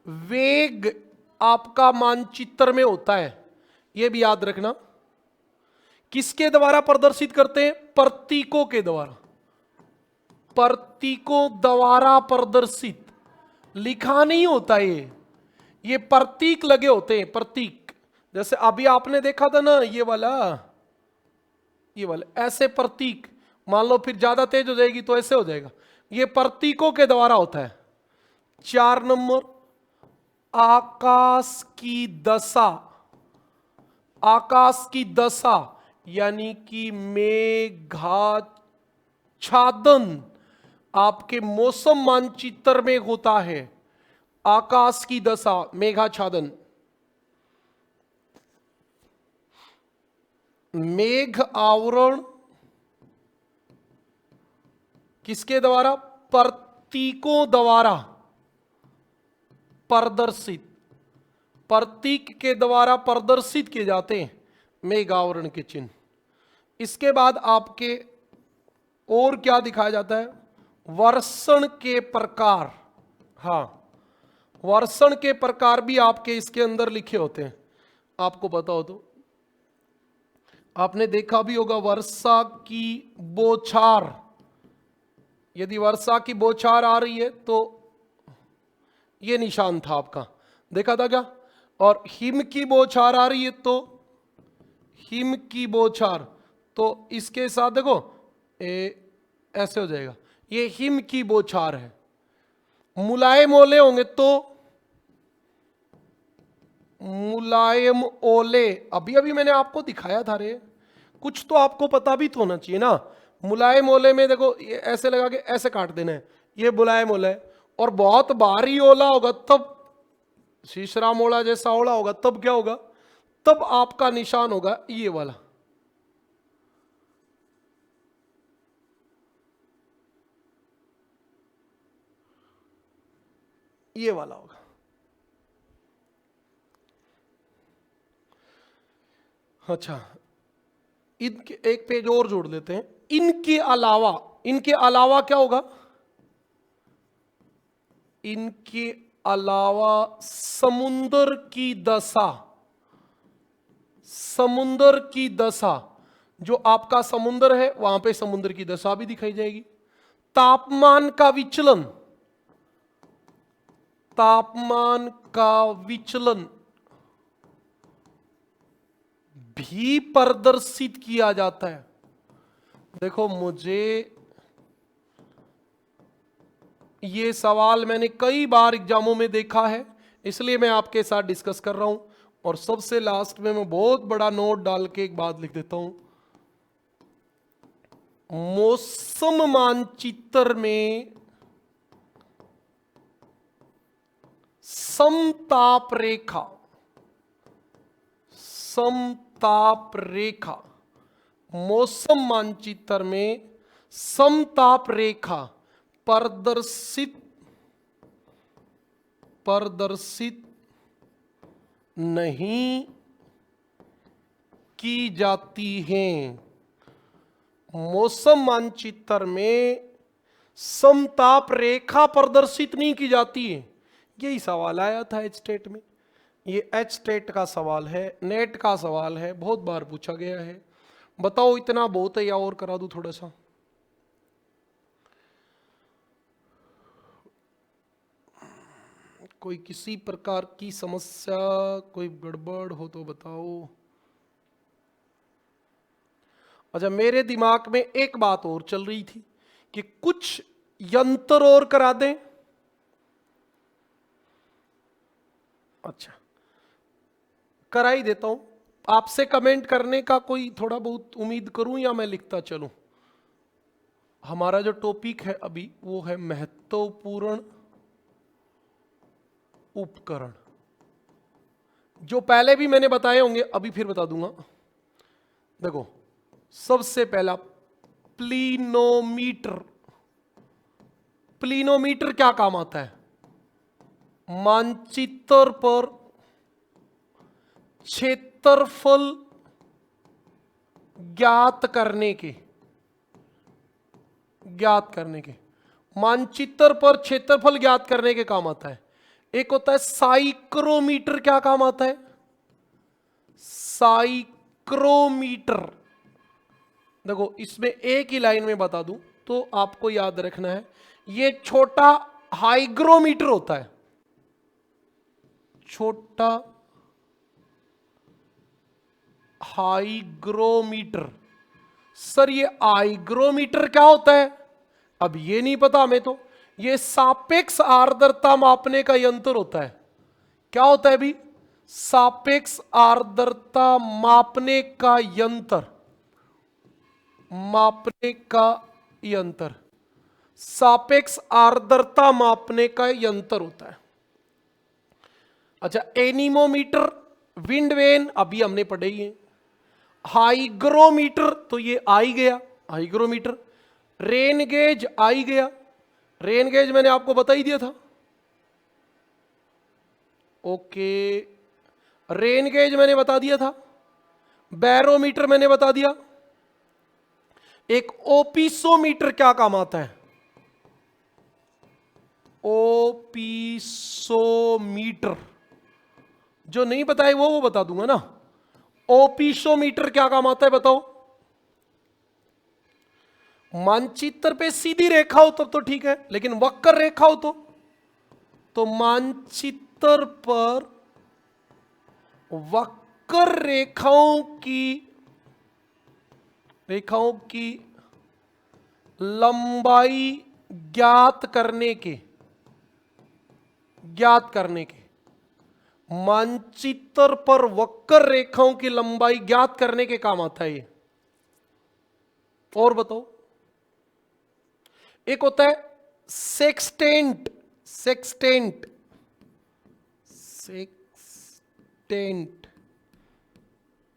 वेग आपका मानचित्र में होता है। यह भी याद रखना। किसके द्वारा प्रदर्शित करते हैं? प्रतीकों के द्वारा। प्रतीकों द्वारा प्रदर्शित, लिखा नहीं होता ये प्रतीक लगे होते हैं। प्रतीक, जैसे अभी आपने देखा था ना, ये वाला ऐसे प्रतीक, मान लो फिर ज्यादा तेज हो जाएगी तो ऐसे हो जाएगा। ये प्रतीकों के द्वारा होता है। 4 नंबर, आकाश की दशा। आकाश की दशा यानी कि मेघाच्छादन आपके मौसम मानचित्र में होता है। आकाश की दशा, मेघाच्छादन। मेघ आवरण किसके द्वारा? प्रतीकों द्वारा प्रदर्शित, प्रतीक के द्वारा प्रदर्शित किए जाते हैं मेघ आवरण के चिन्ह। इसके बाद आपके और क्या दिखाया जाता है? वर्षण के प्रकार। हाँ, वर्षण के प्रकार भी आपके इसके अंदर लिखे होते हैं, आपको पता हो तो। आपने देखा भी होगा वर्षा की बौछार, यदि वर्षा की बौछार आ रही है तो ये निशान था आपका, देखा था क्या? और हिम की बौछार आ रही है तो हिम की बौछार, तो इसके साथ देखो ऐसे हो जाएगा, ये हिम की बौछार है। मुलायम ओले होंगे तो मुलायम ओले, अभी अभी मैंने आपको दिखाया था रे, कुछ तो आपको पता भी तो होना चाहिए ना। मुलायम ओले में देखो, ये ऐसे लगा के ऐसे काट देना है, ये मुलायम ओला है। और बहुत भारी ओला होगा तब, शीशरा मोड़ा जैसा ओला होगा तब क्या होगा? तब आपका निशान होगा ये वाला, ये वाला होगा। अच्छा, इनके एक पेज और जोड़ देते हैं। इनके अलावा, इनके अलावा क्या होगा? इनके अलावा समुद्र की दशा, समुद्र की दशा, जो आपका समुद्र है वहां पे समुद्र की दशा भी दिखाई जाएगी। तापमान का विचलन, तापमान का विचलन भी प्रदर्शित किया जाता है। देखो, मुझे ये सवाल मैंने कई बार एग्जामों में देखा है, इसलिए मैं आपके साथ डिस्कस कर रहा हूं। और सबसे लास्ट में मैं बहुत बड़ा नोट डाल के एक बात लिख देता हूं। मौसम मानचित्र में समताप रेखा, समताप रेखा, मौसम मानचित्र में समताप रेखा प्रदर्शित नहीं की जाती हैं। मौसम मानचित्र में समताप रेखा प्रदर्शित नहीं की जाती है। यही सवाल आया था एच स्टेट में। ये एच स्टेट का सवाल है, नेट का सवाल है, बहुत बार पूछा गया है। बताओ इतना बहुत है या और करा दूं थोड़ा सा? कोई किसी प्रकार की समस्या, कोई गड़बड़ हो तो बताओ। अच्छा, मेरे दिमाग में एक बात और चल रही थी कि कुछ यंत्र और करा दें। अच्छा, करा ही देता हूं। आपसे कमेंट करने का कोई थोड़ा बहुत उम्मीद करूं या मैं लिखता चलूं? हमारा जो टॉपिक है अभी वो है महत्वपूर्ण उपकरण। जो पहले भी मैंने बताए होंगे, अभी फिर बता दूंगा। देखो, सबसे पहला प्लीनोमीटर। प्लीनोमीटर क्या काम आता है? मानचित्र पर क्षेत्रफल ज्ञात करने के मानचित्र पर क्षेत्रफल ज्ञात करने के काम आता है। एक होता है साइक्रोमीटर। क्या काम आता है? साइक्रोमीटर। देखो, इसमें एक ही लाइन में बता दूं तो आपको याद रखना है, ये छोटा हाइग्रोमीटर होता है। छोटा हाइग्रोमीटर। सर, ये हाइग्रोमीटर क्या होता है? अब ये नहीं पता हमें तो। ये सापेक्ष आर्द्रता मापने का यंत्र होता है। क्या होता है भी? सापेक्ष आर्द्रता मापने का यंत्र। सापेक्ष आर्द्रता मापने का यंत्र होता है। अच्छा, एनीमोमीटर, विंड वेन अभी हमने पढ़े ही है। हाइग्रोमीटर तो ये आ ही गया, हाइग्रोमीटर। रेन गेज आ ही गया। रेन गेज मैंने आपको बता ही दिया था। ओके, रेन गेज मैंने बता दिया था। बैरोमीटर मैंने बता दिया। एक ओपिसोमीटर क्या काम आता है? ओपिसोमीटर जो नहीं बताए वो बता दूंगा ना। ओपिसोमीटर क्या काम आता है बताओ? मानचित्र पे सीधी रेखा हो तब तो ठीक है, लेकिन वक्र रेखा हो तो मानचित्र पर वक्र रेखाओं की लंबाई ज्ञात करने के मानचित्र पर वक्र रेखाओं की लंबाई ज्ञात करने के काम आता है ये। और बताओ, एक होता है सेक्सटेंट।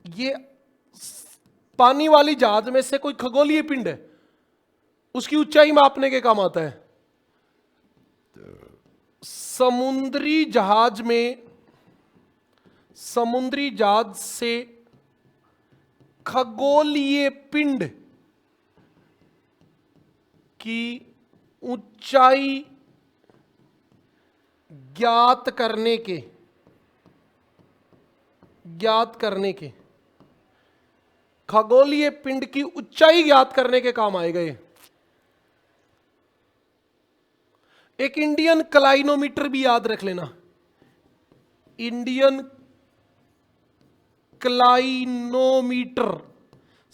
ये पानी वाली जहाज में से कोई खगोलीय पिंड है, उसकी ऊंचाई मापने के काम आता है। समुद्री जहाज से खगोलीय पिंड की ऊंचाई ज्ञात करने के खगोलीय पिंड की ऊंचाई ज्ञात करने के काम आएगा ये। एक इंडियन क्लाइनोमीटर भी याद रख लेना। इंडियन क्लाइनोमीटर,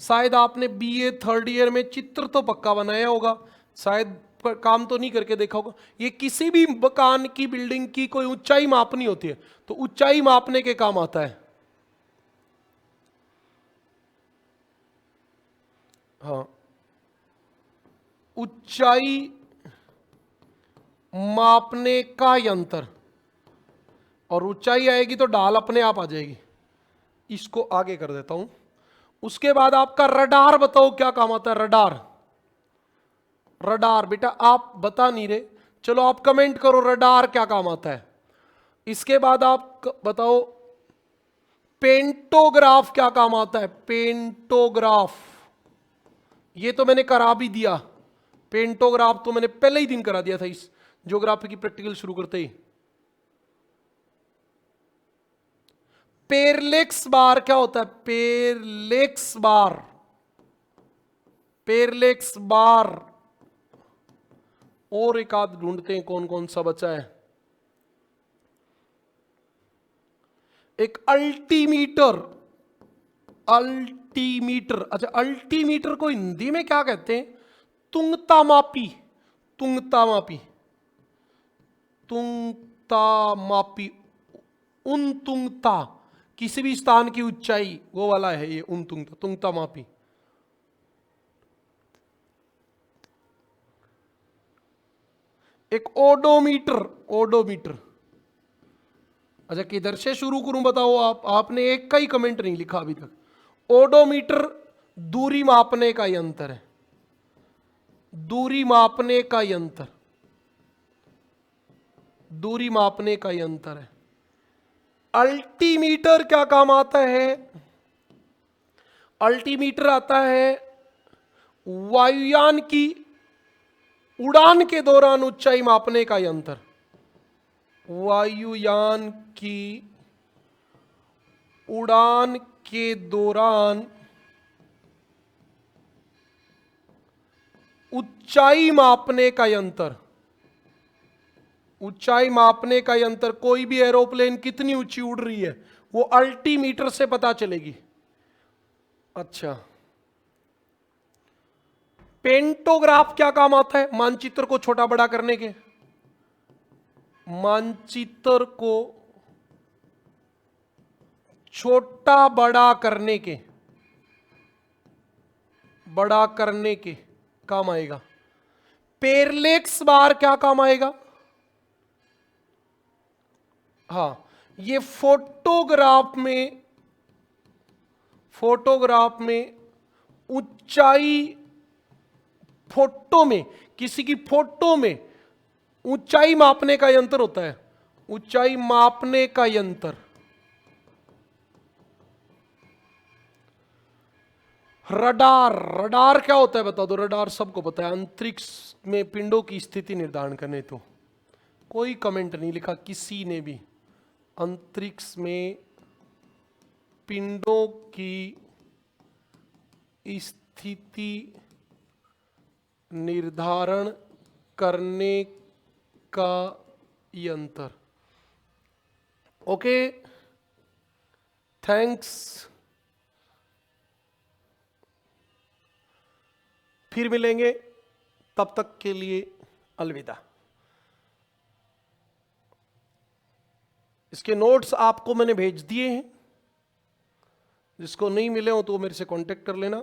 शायद आपने बीए थर्ड ईयर में चित्र तो पक्का बनाया होगा, शायद पर काम तो नहीं करके देखा होगा। ये किसी भी मकान की, बिल्डिंग की कोई ऊंचाई मापनी होती है तो ऊंचाई मापने के काम आता है। हाँ, ऊंचाई मापने का यंत्र। और ऊंचाई आएगी तो ढाल अपने आप आ जाएगी। इसको आगे कर देता हूं। उसके बाद आपका रडार, बताओ क्या काम आता है? रडार बेटा आप बता नहीं रहे, चलो आप कमेंट करो रडार क्या काम आता है। इसके बाद आप बताओ पेंटोग्राफ क्या काम आता है? पेंटोग्राफ, ये तो मैंने करा भी दिया। पेंटोग्राफ तो मैंने पहले ही दिन करा दिया था इस ज्योग्राफी की प्रैक्टिकल शुरू करते ही। पेरलेक्स बार क्या होता है? पेरलेक्स बार और एक आध ढूंढते हैं कौन कौन सा बचा है। एक अल्टीमीटर, अल्टीमीटर, अच्छा अल्टीमीटर को हिंदी में क्या कहते हैं? तुंगता मापी, तुंगता मापी, तुंगता मापी, उन तुंगता, किसी भी स्थान की ऊंचाई, वो वाला है ये उन तुंगता, तुंगता मापी। एक ओडोमीटर, ओडोमीटर, अच्छा किधर से शुरू करूं बताओ आप, आपने एक का ही कमेंट नहीं लिखा अभी तक। ओडोमीटर दूरी मापने का यंत्र है, दूरी मापने का यंत्र, दूरी मापने का यंत्र है। अल्टीमीटर क्या काम आता है? अल्टीमीटर आता है वायुयान की उड़ान के दौरान ऊंचाई मापने का यंत्र, वायुयान की उड़ान के दौरान ऊंचाई मापने का यंत्र, ऊंचाई मापने का यंत्र। कोई भी एरोप्लेन कितनी ऊंची उड़ रही है वो अल्टीमीटर से पता चलेगी। अच्छा, पेंटोग्राफ क्या काम आता है? मानचित्र को छोटा बड़ा करने के, मानचित्र को छोटा बड़ा करने के, बड़ा करने के काम आएगा। पेरलेक्स बार क्या काम आएगा? हाँ, ये फोटोग्राफ में, फोटोग्राफ में ऊंचाई, फोटो में, किसी की फोटो में ऊंचाई मापने का यंत्र होता है, ऊंचाई मापने का यंत्र। रडार, रडार क्या होता है बता दो? रडार सबको पता है, अंतरिक्ष में पिंडों की स्थिति निर्धारण करने। तो कोई कमेंट नहीं लिखा किसी ने भी। अंतरिक्ष में पिंडों की स्थिति निर्धारण करने का यंत्र। Okay, thanks. फिर मिलेंगे, तब तक के लिए अलविदा। इसके नोट्स आपको मैंने भेज दिए हैं, जिसको नहीं मिले हो तो मेरे से कांटेक्ट कर लेना।